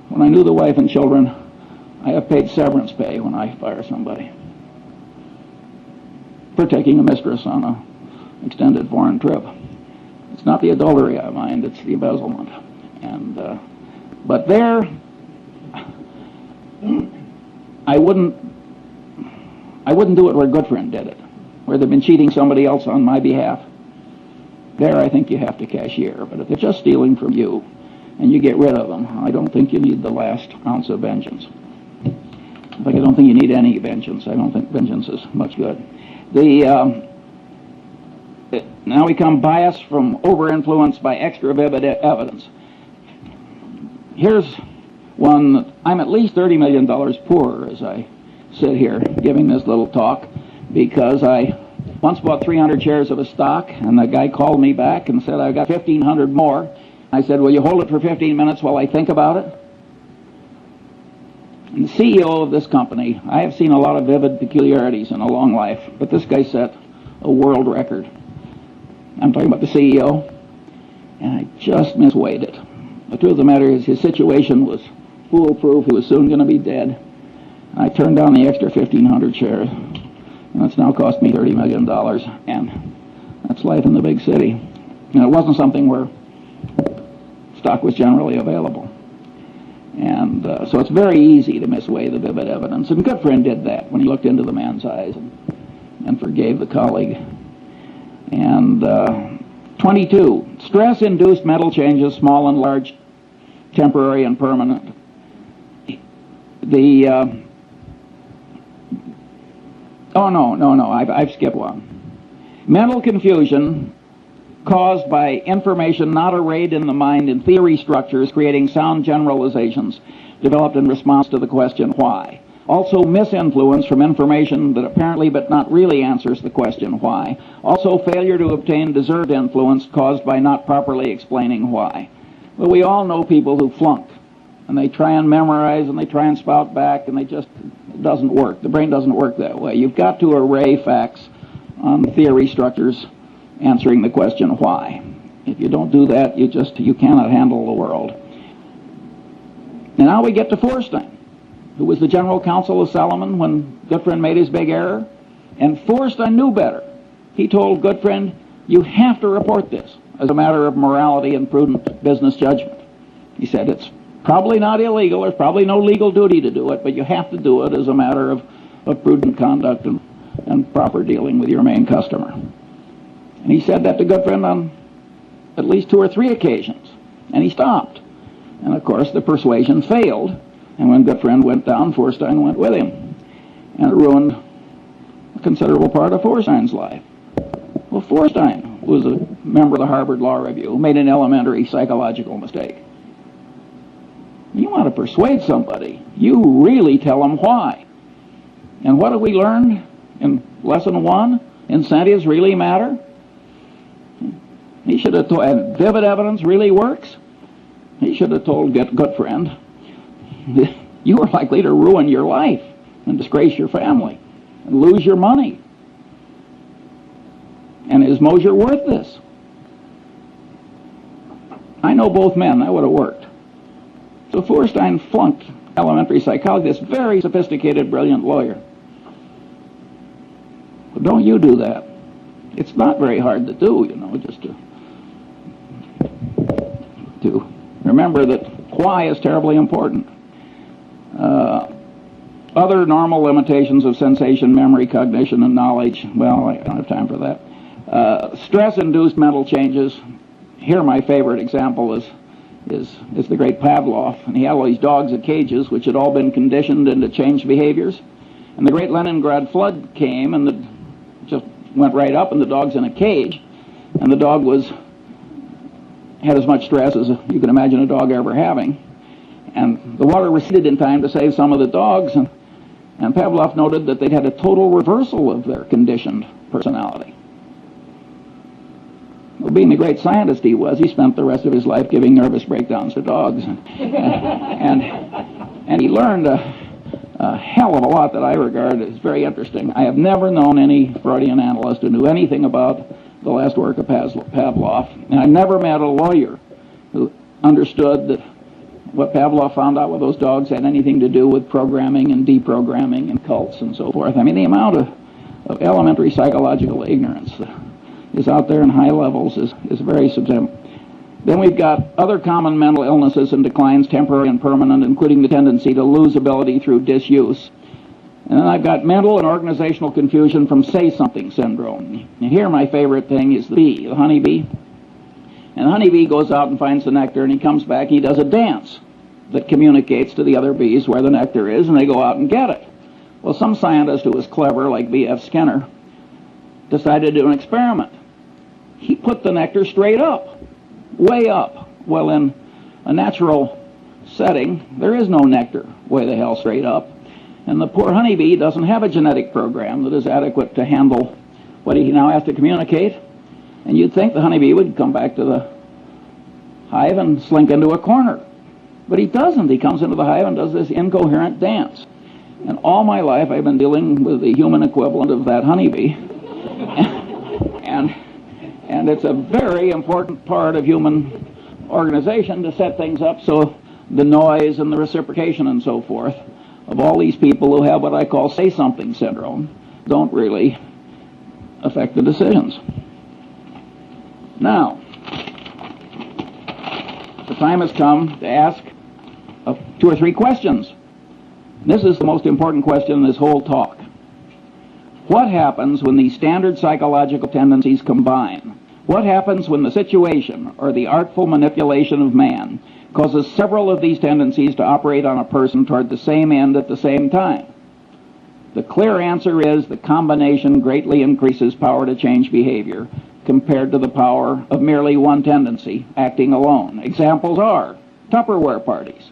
when I knew the wife and children, I have paid severance pay when I fire somebody for taking a mistress on an extended foreign trip. It's not the adultery I mind, it's the embezzlement. But there, I wouldn't do it where Goodfriend did it, where they've been cheating somebody else on my behalf. There, I think you have to cashier. But if they're just stealing from you and you get rid of them, I don't think you need the last ounce of vengeance. In fact, I don't think you need any vengeance. I don't think vengeance is much good. Now we come bias from over-influence by extra vivid evidence. Here's one. I'm at least $30 million poorer as I sit here giving this little talk, because I once bought 300 shares of a stock, and the guy called me back and said, "I've got 1,500 more. I said, "Will you hold it for 15 minutes while I think about it?" And the CEO of this company, I have seen a lot of vivid peculiarities in a long life, but this guy set a world record. I'm talking about the CEO, and I just misweighed it. The truth of the matter is his situation was foolproof. He was soon going to be dead. I turned down the extra 1,500 shares, and it's now cost me $30 million, and that's life in the big city. And it wasn't something where stock was generally available. And so it's very easy to misweigh the vivid evidence. And Goodfriend did that when he looked into the man's eyes and forgave the colleague. And 22, stress-induced mental changes, small and large, temporary and permanent. I've skipped one. Mental confusion caused by information not arrayed in the mind in theory structures, creating sound generalizations developed in response to the question why. Also misinfluence from information that apparently but not really answers the question why. Also failure to obtain deserved influence caused by not properly explaining why. Well, we all know people who flunk, and they try and memorize, and they try and spout back, and it doesn't work. The brain doesn't work that way. You've got to array facts on theory structures answering the question why. If you don't do that, you cannot handle the world. And now we get to Feuerstein, who was the general counsel of Salomon when Goodfriend made his big error. And Feuerstein knew better. He told Goodfriend, you have to report this as a matter of morality and prudent business judgment. He said, it's probably not illegal, there's probably no legal duty to do it, but you have to do it as a matter of prudent conduct and proper dealing with your main customer. And he said that to Goodfriend on at least 2 or 3 occasions. And he stopped. And of course the persuasion failed. And when Goodfriend went down, Feuerstein went with him. And it ruined a considerable part of Feuerstein's life. Well, Feuerstein was a member of the Harvard Law Review who made an elementary psychological mistake. You want to persuade somebody, you really tell them why. And what have we learned in lesson 1? Incentives really matter. He should have told, and vivid evidence really works. He should have told Goodfriend, you are likely to ruin your life and disgrace your family and lose your money. And is Mosier worth this? I know both men, that would have worked. So Feuerstein flunked elementary psychology, this very sophisticated, brilliant lawyer. Well, don't you do that. It's not very hard to do, just to remember that why is terribly important. Other normal limitations of sensation, memory, cognition, and knowledge, well, I don't have time for that. Stress-induced mental changes. Here my favorite example is the great Pavlov. And he had all these dogs in cages which had all been conditioned into changed behaviors. And the great Leningrad flood came and just went right up, and the dog's in a cage. And the dog had as much stress as you can imagine a dog ever having. And the water receded in time to save some of the dogs, and Pavlov noted that they'd had a total reversal of their conditioned personality. Well, being the great scientist he was, he spent the rest of his life giving nervous breakdowns to dogs. And he learned a hell of a lot that I regard as very interesting. I have never known any Freudian analyst who knew anything about the last work of Pavlov, and I've never met a lawyer who understood that what Pavlov found out with those dogs had anything to do with programming and deprogramming and cults and so forth. I mean, the amount of elementary psychological ignorance is out there in high levels is very substantial. Then we've got other common mental illnesses and declines, temporary and permanent, including the tendency to lose ability through disuse. And then I've got mental and organizational confusion from say-something syndrome. And here my favorite thing is the bee, the honeybee. And the honeybee goes out and finds the nectar, and he comes back and he does a dance that communicates to the other bees where the nectar is, and they go out and get it. Well, some scientist who was clever, like B.F. Skinner, decided to do an experiment. He put the nectar straight up, way up. Well, in a natural setting, there is no nectar way the hell straight up. And the poor honeybee doesn't have a genetic program that is adequate to handle what he now has to communicate. And you'd think the honeybee would come back to the hive and slink into a corner. But he doesn't. He comes into the hive and does this incoherent dance. And all my life I've been dealing with the human equivalent of that honeybee. and it's a very important part of human organization to set things up so the noise and the reciprocation and so forth of all these people who have what I call say-something syndrome don't really affect the decisions. Now, the time has come to ask 2 or 3 questions. This is the most important question in this whole talk. What happens when these standard psychological tendencies combine? What happens when the situation or the artful manipulation of man causes several of these tendencies to operate on a person toward the same end at the same time? The clear answer is the combination greatly increases power to change behavior compared to the power of merely one tendency acting alone. Examples are Tupperware parties.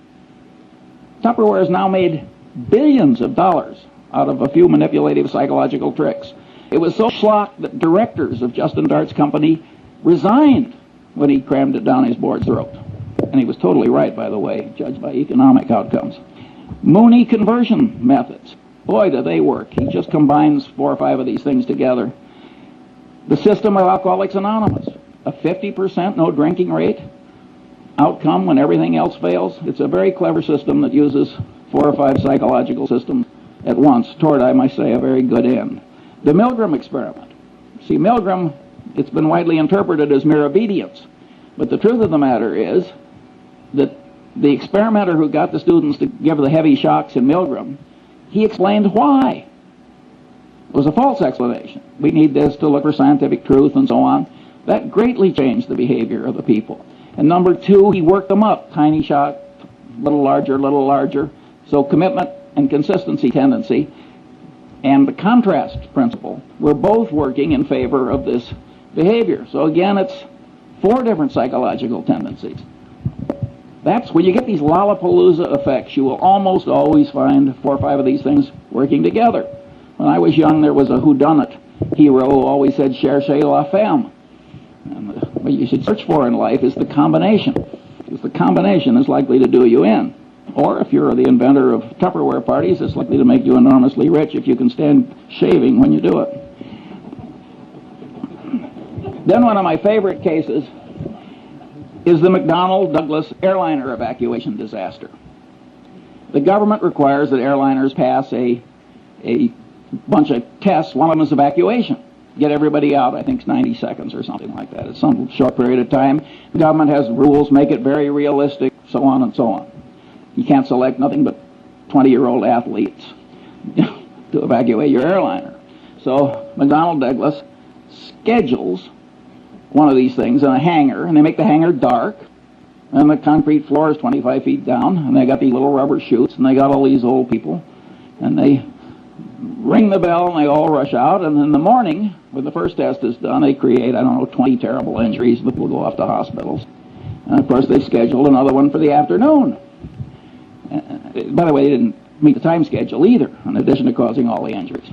Tupperware has now made billions of dollars out of a few manipulative psychological tricks. It was so schlock that directors of Justin Dart's company resigned when he crammed it down his board's throat. And he was totally right, by the way, judged by economic outcomes. Mooney conversion methods. Boy, do they work. He just combines 4 or 5 of these things together. The system of Alcoholics Anonymous. A 50% no drinking rate outcome when everything else fails. It's a very clever system that uses 4 or 5 psychological systems at once toward, I might say, a very good end. The Milgram experiment. See, Milgram, it's been widely interpreted as mere obedience. But the truth of the matter is that the experimenter who got the students to give the heavy shocks in Milgram, he explained why. It was a false explanation. We need this to look for scientific truth and so on. That greatly changed the behavior of the people. And number 2, he worked them up. Tiny shock, little larger, little larger. So commitment and consistency tendency and the contrast principle were both working in favor of this behavior. So again, it's 4 different psychological tendencies. That's when you get these Lollapalooza effects, you will almost always find 4 or 5 of these things working together. When I was young, there was a whodunit hero who always said, cherchez la femme. And what you should search for in life is the combination, because the combination is likely to do you in. Or if you're the inventor of Tupperware parties, it's likely to make you enormously rich if you can stand shaving when you do it. Then one of my favorite cases is the McDonnell-Douglas airliner evacuation disaster. The government requires that airliners pass a bunch of tests. One of them is evacuation. Get everybody out, I think it's 90 seconds or something like that. It's some short period of time. The government has rules, make it very realistic, so on and so on. You can't select nothing but 20-year-old athletes to evacuate your airliner. So McDonnell-Douglas schedules one of these things in a hangar, and they make the hangar dark, and the concrete floor is 25 feet down, and they got these little rubber chutes, and they got all these old people, and they ring the bell, and they all rush out, and in the morning, when the first test is done, they create, 20 terrible injuries that will go off to hospitals. And of course, they scheduled another one for the afternoon. By the way, they didn't meet the time schedule either, in addition to causing all the injuries.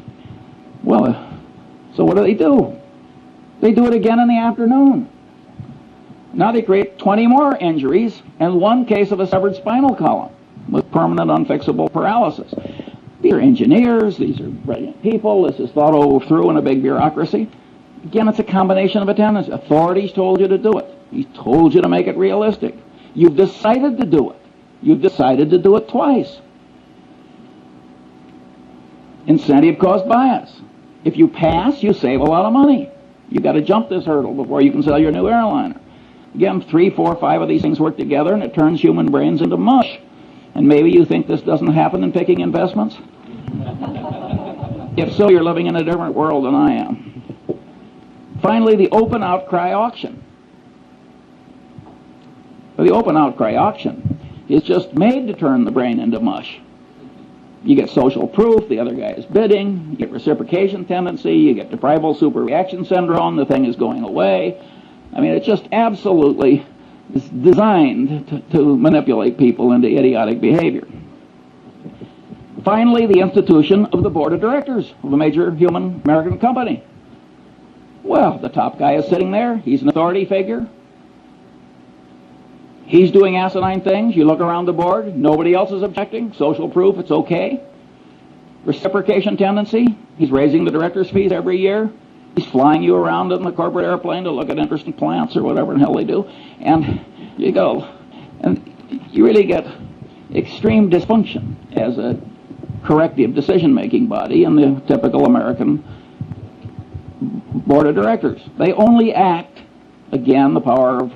Well, so what do? They do it again in the afternoon. Now they create 20 more injuries and 1 case of a severed spinal column with permanent unfixable paralysis. These are engineers, these are brilliant people, this is thought over through in a big bureaucracy. Again, it's a combination of a tendency. Authorities told you to do it. He told you to make it realistic. You've decided to do it. You've decided to do it twice. Incentive cost bias. If you pass, you save a lot of money. You've got to jump this hurdle before you can sell your new airliner. Again, 3, 4, 5 of these things work together, and it turns human brains into mush. And maybe you think this doesn't happen in picking investments? If so, you're living in a different world than I am. Finally, the open outcry auction. The open outcry auction is just made to turn the brain into mush. You get social proof, the other guy is bidding, you get reciprocation tendency, you get Deprival-Superreaction syndrome, the thing is going away. I mean, it's just absolutely designed to manipulate people into idiotic behavior. Finally, the institution of the board of directors of a major human American company. Well, the top guy is sitting there, he's an authority figure. He's doing asinine things. You look around the board, nobody else is objecting. Social proof, it's okay. Reciprocation tendency, he's raising the director's fees every year. He's flying you around in the corporate airplane to look at interesting plants or whatever the hell they do. And You go, and you really get extreme dysfunction as a corrective decision-making body in the typical American board of directors. They only act, again, the power of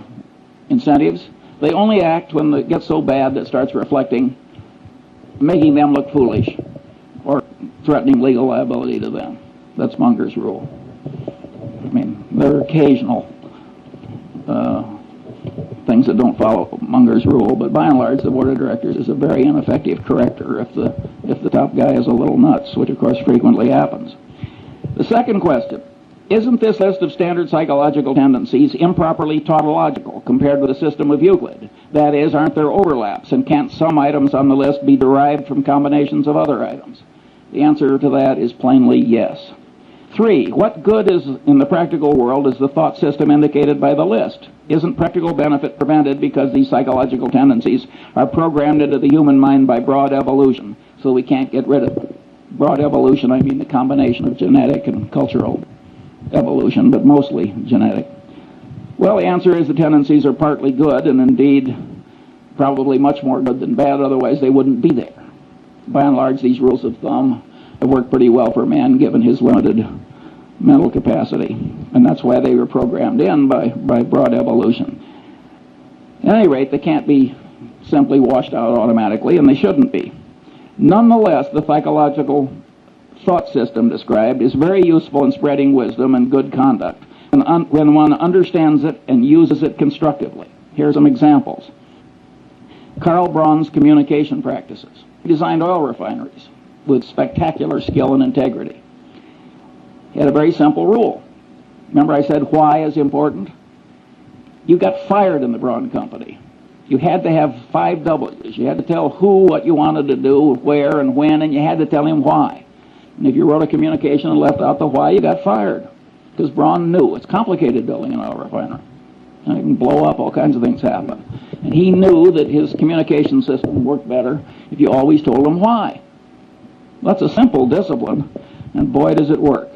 incentives, they only act when it gets so bad that it starts reflecting, making them look foolish or threatening legal liability to them. That's Munger's rule. I mean, there are occasional things that don't follow Munger's rule, but by and large, the board of directors is a very ineffective corrector if the top guy is a little nuts, which of course frequently happens. The second question: isn't this list of standard psychological tendencies improperly tautological compared with the system of Euclid? That is, aren't there overlaps, and can't some items on the list be derived from combinations of other items? The answer to that is plainly yes. 3, what good is in the practical world is the thought system indicated by the list? Isn't practical benefit prevented because these psychological tendencies are programmed into the human mind by broad evolution, so we can't get rid of them? Broad evolution, I mean the combination of genetic and cultural evolution, but mostly genetic. Well, the answer is the tendencies are partly good, and indeed probably much more good than bad, otherwise they wouldn't be there. By and large, these rules of thumb have worked pretty well for man given his limited mental capacity, and that's why they were programmed in by broad evolution. At any rate, they can't be simply washed out automatically, and they shouldn't be. Nonetheless, the psychological thought system described is very useful in spreading wisdom and good conduct when one understands it and uses it constructively. Here are some examples. Karl Braun's communication practices. He designed oil refineries with spectacular skill and integrity. He had a very simple rule. Remember I said why is important? You got fired in the Braun Company. You had to have 5 W's. You had to tell who what you wanted to do, where and when, and you had to tell him why. And if you wrote a communication and left out the why, you got fired. Because Braun knew it's complicated building an oil refinery. And it can blow up, all kinds of things happen. And he knew that his communication system worked better if you always told him why. That's a simple discipline, and boy does it work.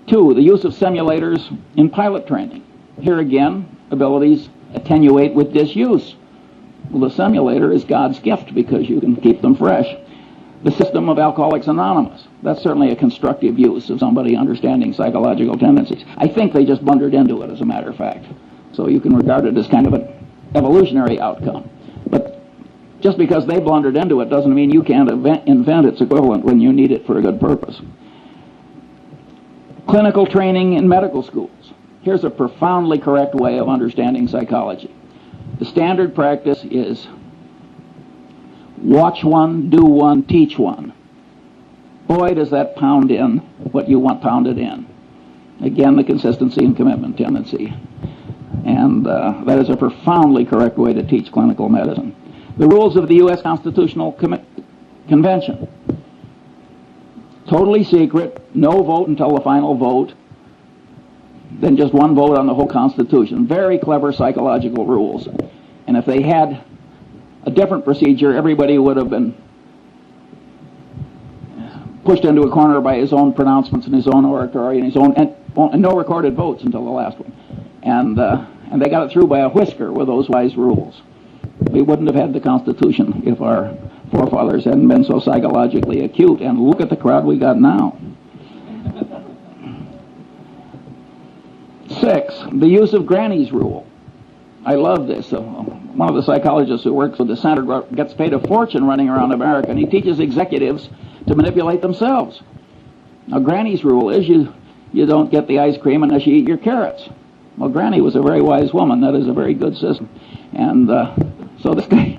2, the use of simulators in pilot training. Here again, abilities attenuate with disuse. Well, the simulator is God's gift because you can keep them fresh. The system of Alcoholics Anonymous. That's certainly a constructive use of somebody understanding psychological tendencies. I think they just blundered into it, as a matter of fact. So you can regard it as kind of an evolutionary outcome. But just because they blundered into it doesn't mean you can't invent its equivalent when you need it for a good purpose. Clinical training in medical schools. Here's a profoundly correct way of understanding psychology. The standard practice is watch one, do one, teach one. Boy, does that pound in what you want pounded in. Again, the consistency and commitment tendency. And that is a profoundly correct way to teach clinical medicine. The rules of the U.S. Constitutional Convention. Totally secret, no vote until the final vote, then just one vote on the whole Constitution. Very clever psychological rules. And if they had a different procedure, everybody would have been pushed into a corner by his own pronouncements and his own oratory and his own, and no recorded votes until the last one. And they got it through by a whisker with those wise rules. We wouldn't have had the Constitution if our forefathers hadn't been so psychologically acute. And look at the crowd we got now. 6, the use of Granny's rule. I love this. One of the psychologists who works with the Center gets paid a fortune running around America, and he teaches executives to manipulate themselves. Now, Granny's rule is you don't get the ice cream unless you eat your carrots. Well, Granny was a very wise woman. That is a very good system. And so this guy,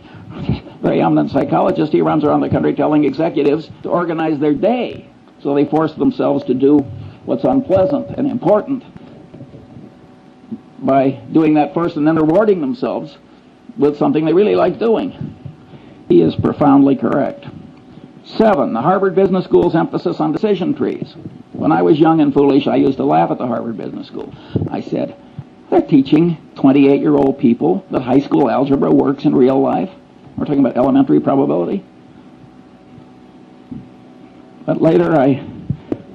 very eminent psychologist, he runs around the country telling executives to organize their day. So they force themselves to do what's unpleasant and important by doing that first and then rewarding themselves with something they really like doing. He is profoundly correct. 7, the Harvard Business School's emphasis on decision trees. When I was young and foolish, I used to laugh at the Harvard Business School. I said, they're teaching 28-year-old people that high school algebra works in real life. We're talking about elementary probability. But later I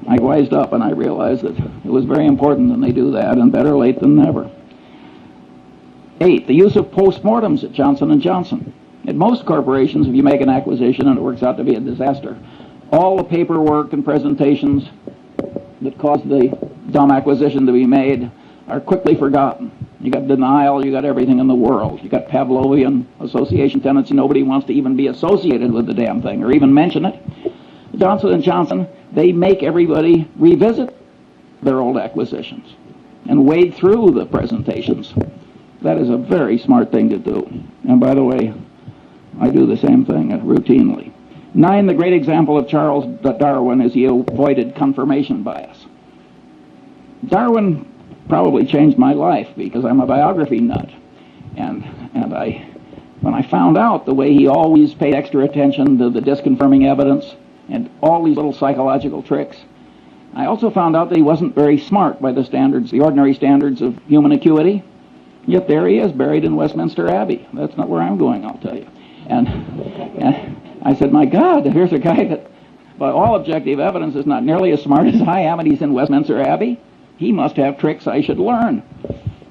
wised up and I realized that it was very important that they do that, and better late than never. 8, the use of postmortems at Johnson & Johnson. At most corporations, if you make an acquisition and it works out to be a disaster, all the paperwork and presentations that caused the dumb acquisition to be made are quickly forgotten. You got denial, you got everything in the world. You got Pavlovian association tendency. Nobody wants to even be associated with the damn thing or even mention it. Johnson & Johnson, they make everybody revisit their old acquisitions and wade through the presentations. That is a very smart thing to do. And by the way, I do the same thing routinely. 9, the great example of Charles Darwin is he avoided confirmation bias. Darwin probably changed my life because I'm a biography nut. And when I found out the way he always paid extra attention to the disconfirming evidence and all these little psychological tricks, I also found out that he wasn't very smart by the standards, the ordinary standards of human acuity. Yet there he is, buried in Westminster Abbey. That's not where I'm going, I'll tell you. And I said, my God, here's a guy that, by all objective evidence, is not nearly as smart as I am, and he's in Westminster Abbey. He must have tricks I should learn.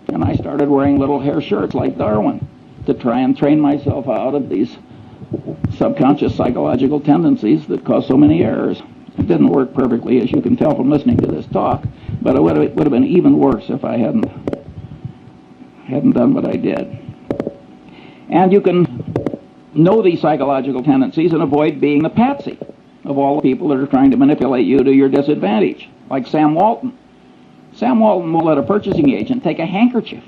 And I started wearing little hair shirts like Darwin to try and train myself out of these subconscious psychological tendencies that cause so many errors. It didn't work perfectly, as you can tell from listening to this talk, but it would have been even worse if I hadn't done what I did. And you can know these psychological tendencies and avoid being the patsy of all the people that are trying to manipulate you to your disadvantage, like Sam Walton. Sam Walton will let a purchasing agent take a handkerchief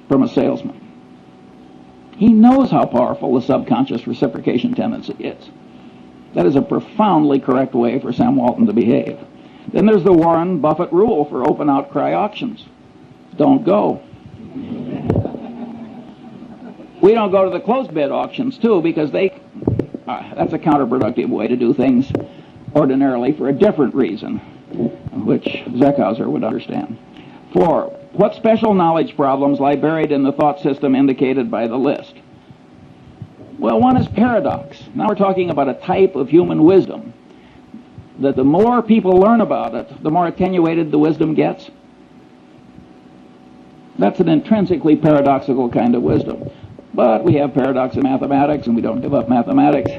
from a salesman. He knows how powerful the subconscious reciprocation tendency is. That is a profoundly correct way for Sam Walton to behave. Then there's the Warren Buffett rule for open outcry auctions. Don't go. We don't go to the closed bid auctions, too, because that's a counterproductive way to do things ordinarily for a different reason, which Zeckhauser would understand. 4, what special knowledge problems lie buried in the thought system indicated by the list? Well, one is paradox. Now we're talking about a type of human wisdom that the more people learn about it, the more attenuated the wisdom gets. That's an intrinsically paradoxical kind of wisdom. But we have paradox in mathematics, and we don't give up mathematics.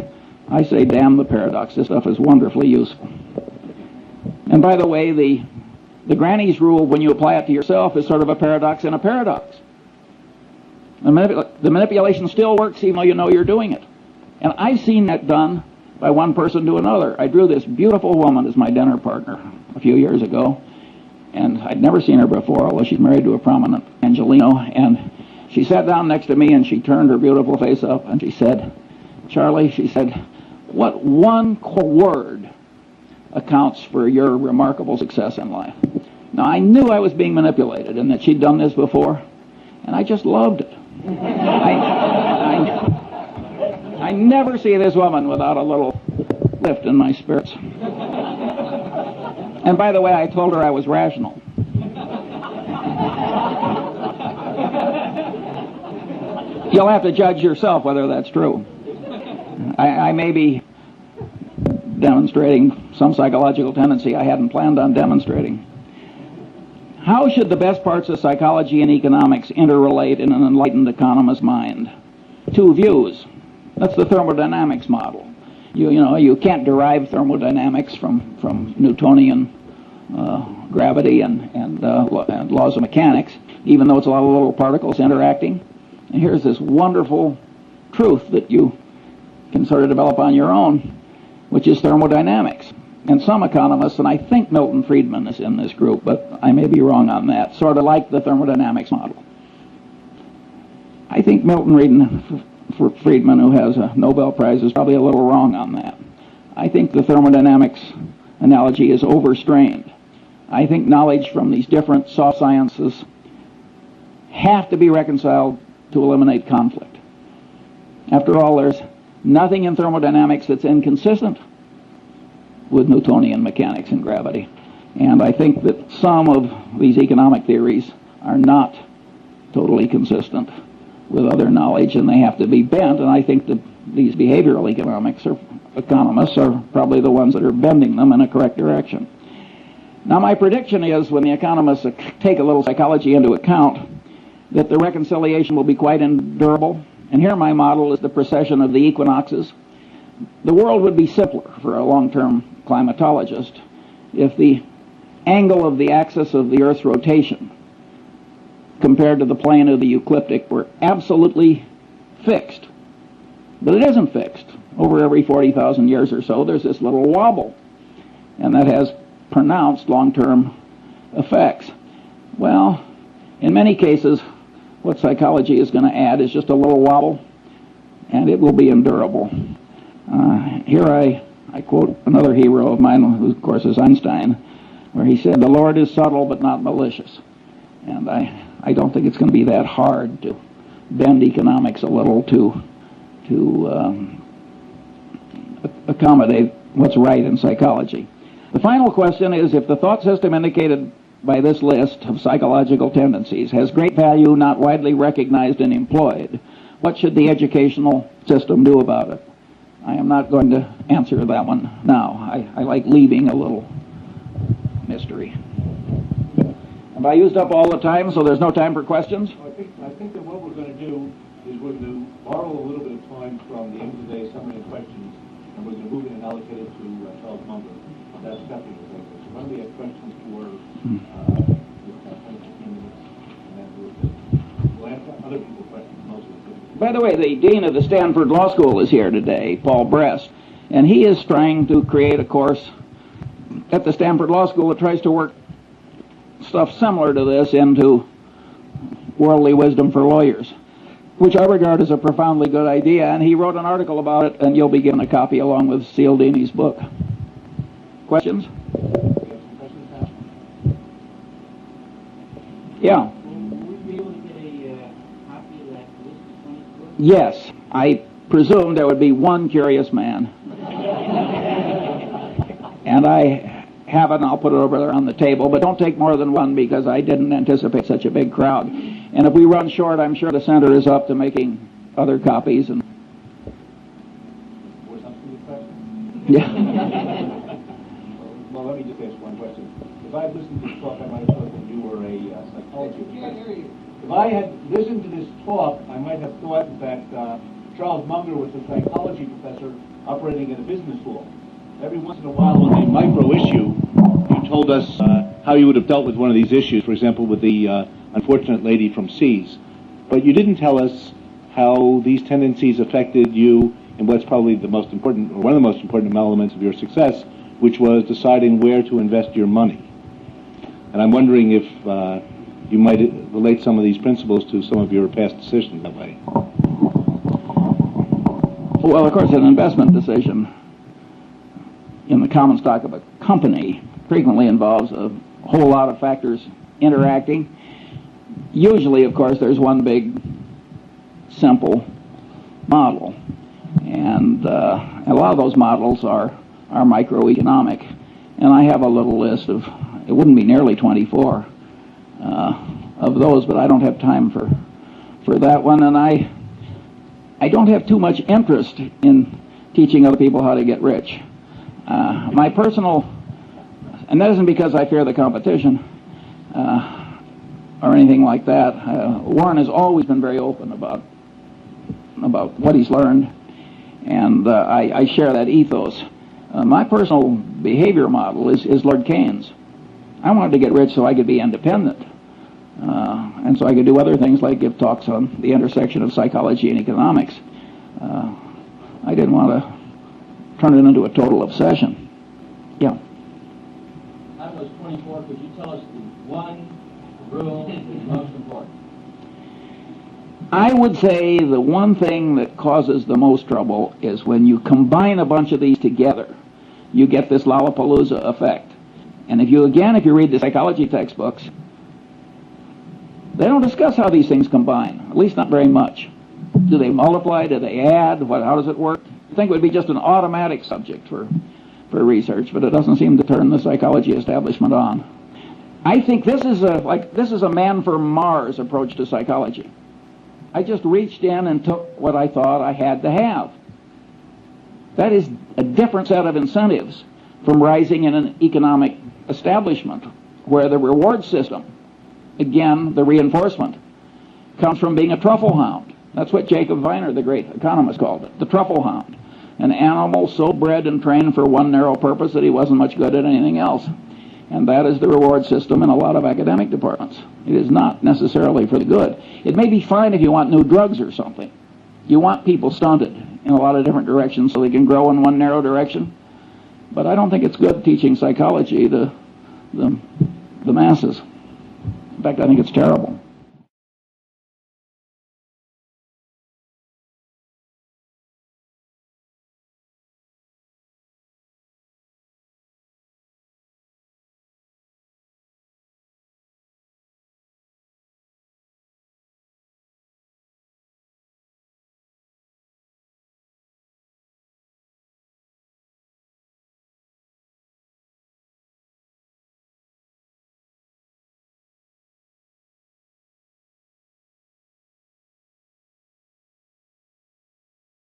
I say, damn the paradox. This stuff is wonderfully useful. And by the way, the granny's rule, when you apply it to yourself, is sort of a paradox in a paradox. The manipulation still works even though you know you're doing it. And I've seen that done by one person to another. I drew this beautiful woman as my dinner partner a few years ago, and I'd never seen her before, although she's married to a prominent Angelino, and she sat down next to me and she turned her beautiful face up and she said, Charlie, she said, what one word accounts for your remarkable success in life? Now, I knew I was being manipulated and that she'd done this before, and I just loved it. I never see this woman without a little lift in my spirits. And by the way, I told her I was rational. You'll have to judge yourself whether that's true. I may be demonstrating some psychological tendency I hadn't planned on demonstrating. How should the best parts of psychology and economics interrelate in an enlightened economist's mind? 2 views. That's the thermodynamics model. You can't derive thermodynamics from Newtonian gravity and laws of mechanics, even though it's a lot of little particles interacting. And here's this wonderful truth that you can sort of develop on your own, which is thermodynamics. And some economists, and I think Milton Friedman is in this group, but I may be wrong on that, sort of like the thermodynamics model. I think Milton Friedman, who has a Nobel Prize, is probably a little wrong on that. I think the thermodynamics analogy is overstrained. I think knowledge from these different soft sciences have to be reconciled to eliminate conflict. After all, there's nothing in thermodynamics that's inconsistent with Newtonian mechanics and gravity. And I think that some of these economic theories are not totally consistent with other knowledge, and they have to be bent, and I think that these behavioral economists are probably the ones that are bending them in a correct direction. Now, my prediction is when the economists take a little psychology into account, that the reconciliation will be quite endurable. And here my model is the precession of the equinoxes. The world would be simpler for a long-term climatologist if the angle of the axis of the Earth's rotation compared to the plane of the ecliptic were absolutely fixed. But it isn't fixed. Over every 40,000 years or so, there's this little wobble, and that has pronounced long-term effects. Well, in many cases, what psychology is going to add is just a little wobble, and it will be endurable. Here I quote another hero of mine, who of course is Einstein, where he said, "The Lord is subtle but not malicious." And I don't think it's going to be that hard to bend economics a little to accommodate what's right in psychology. The final question is, if the thought system indicated by this list of psychological tendencies has great value not widely recognized and employed, what should the educational system do about it? I am not going to answer that one now. I like leaving a little mystery. Have I used up all the time, so there's no time for questions? I think that what we're going to do is we're going to borrow a little bit of time from the end of the day summary of questions, and we're going to move it and allocate it to Charles Munger. That's definitely the thing. So when we have questions for 10 to 15 minutes, and then we'll ask other people questions mostly. By the way, the dean of the Stanford Law School is here today, Paul Brest, and he is trying to create a course at the Stanford Law School that tries to work stuff similar to this into worldly wisdom for lawyers, which I regard as a profoundly good idea, and he wrote an article about it, and you'll be given a copy along with Cialdini's book. Questions? Yeah. Would we be able to get a copy of that list of 20 books? Yes. I presume there would be one curious man. And I have it, and I'll put it over there on the table, but don't take more than one because I didn't anticipate such a big crowd. And if we run short, I'm sure the center is up to making other copies. And yeah. Well, let me just ask one question. If I had listened to this talk, I might have thought that you were a psychologist. I can't hear you. If I had listened to this talk, I might have thought that Charles Munger was a psychology professor operating at a business school. Every once in a while on a micro issue, you told us how you would have dealt with one of these issues, for example, with the unfortunate lady from C's. But you didn't tell us how these tendencies affected you in what's probably the most important, or one of the most important elements of your success, which was deciding where to invest your money. And I'm wondering if you might relate some of these principles to some of your past decisions that way. Well, of course, an investment decision in the common stock of a company frequently involves a whole lot of factors interacting. Usually, of course, there's one big, simple model. And a lot of those models are microeconomic. And I have a little list of, it wouldn't be nearly 24 of those, but I don't have time for that one. And I don't have too much interest in teaching other people how to get rich. My personal, and that isn't because I fear the competition or anything like that. Warren has always been very open about what he's learned, and I share that ethos. My personal behavior model is Lord Keynes. I wanted to get rich so I could be independent, and so I could do other things like give talks on the intersection of psychology and economics. I didn't want to turn it into a total obsession. Yeah. Out of those 24, could you tell us the one rule that is most important? I would say the one thing that causes the most trouble is when you combine a bunch of these together, you get this Lollapalooza effect. And if you read the psychology textbooks, they don't discuss how these things combine, at least not very much. Do they multiply? Do they add? How does it work? I think it would be just an automatic subject for research, but it doesn't seem to turn the psychology establishment on. I think this is a man for Mars approach to psychology. I just reached in and took what I thought I had to have. That is a different set of incentives from rising in an economic establishment where the reward system, again, the reinforcement, comes from being a truffle hound. That's what Jacob Viner, the great economist, called it, the truffle hound. An animal so bred and trained for one narrow purpose that he wasn't much good at anything else. And that is the reward system in a lot of academic departments. It is not necessarily for the good. It may be fine if you want new drugs or something. You want people stunted in a lot of different directions so they can grow in one narrow direction. But I don't think it's good teaching psychology to the masses. In fact, I think it's terrible.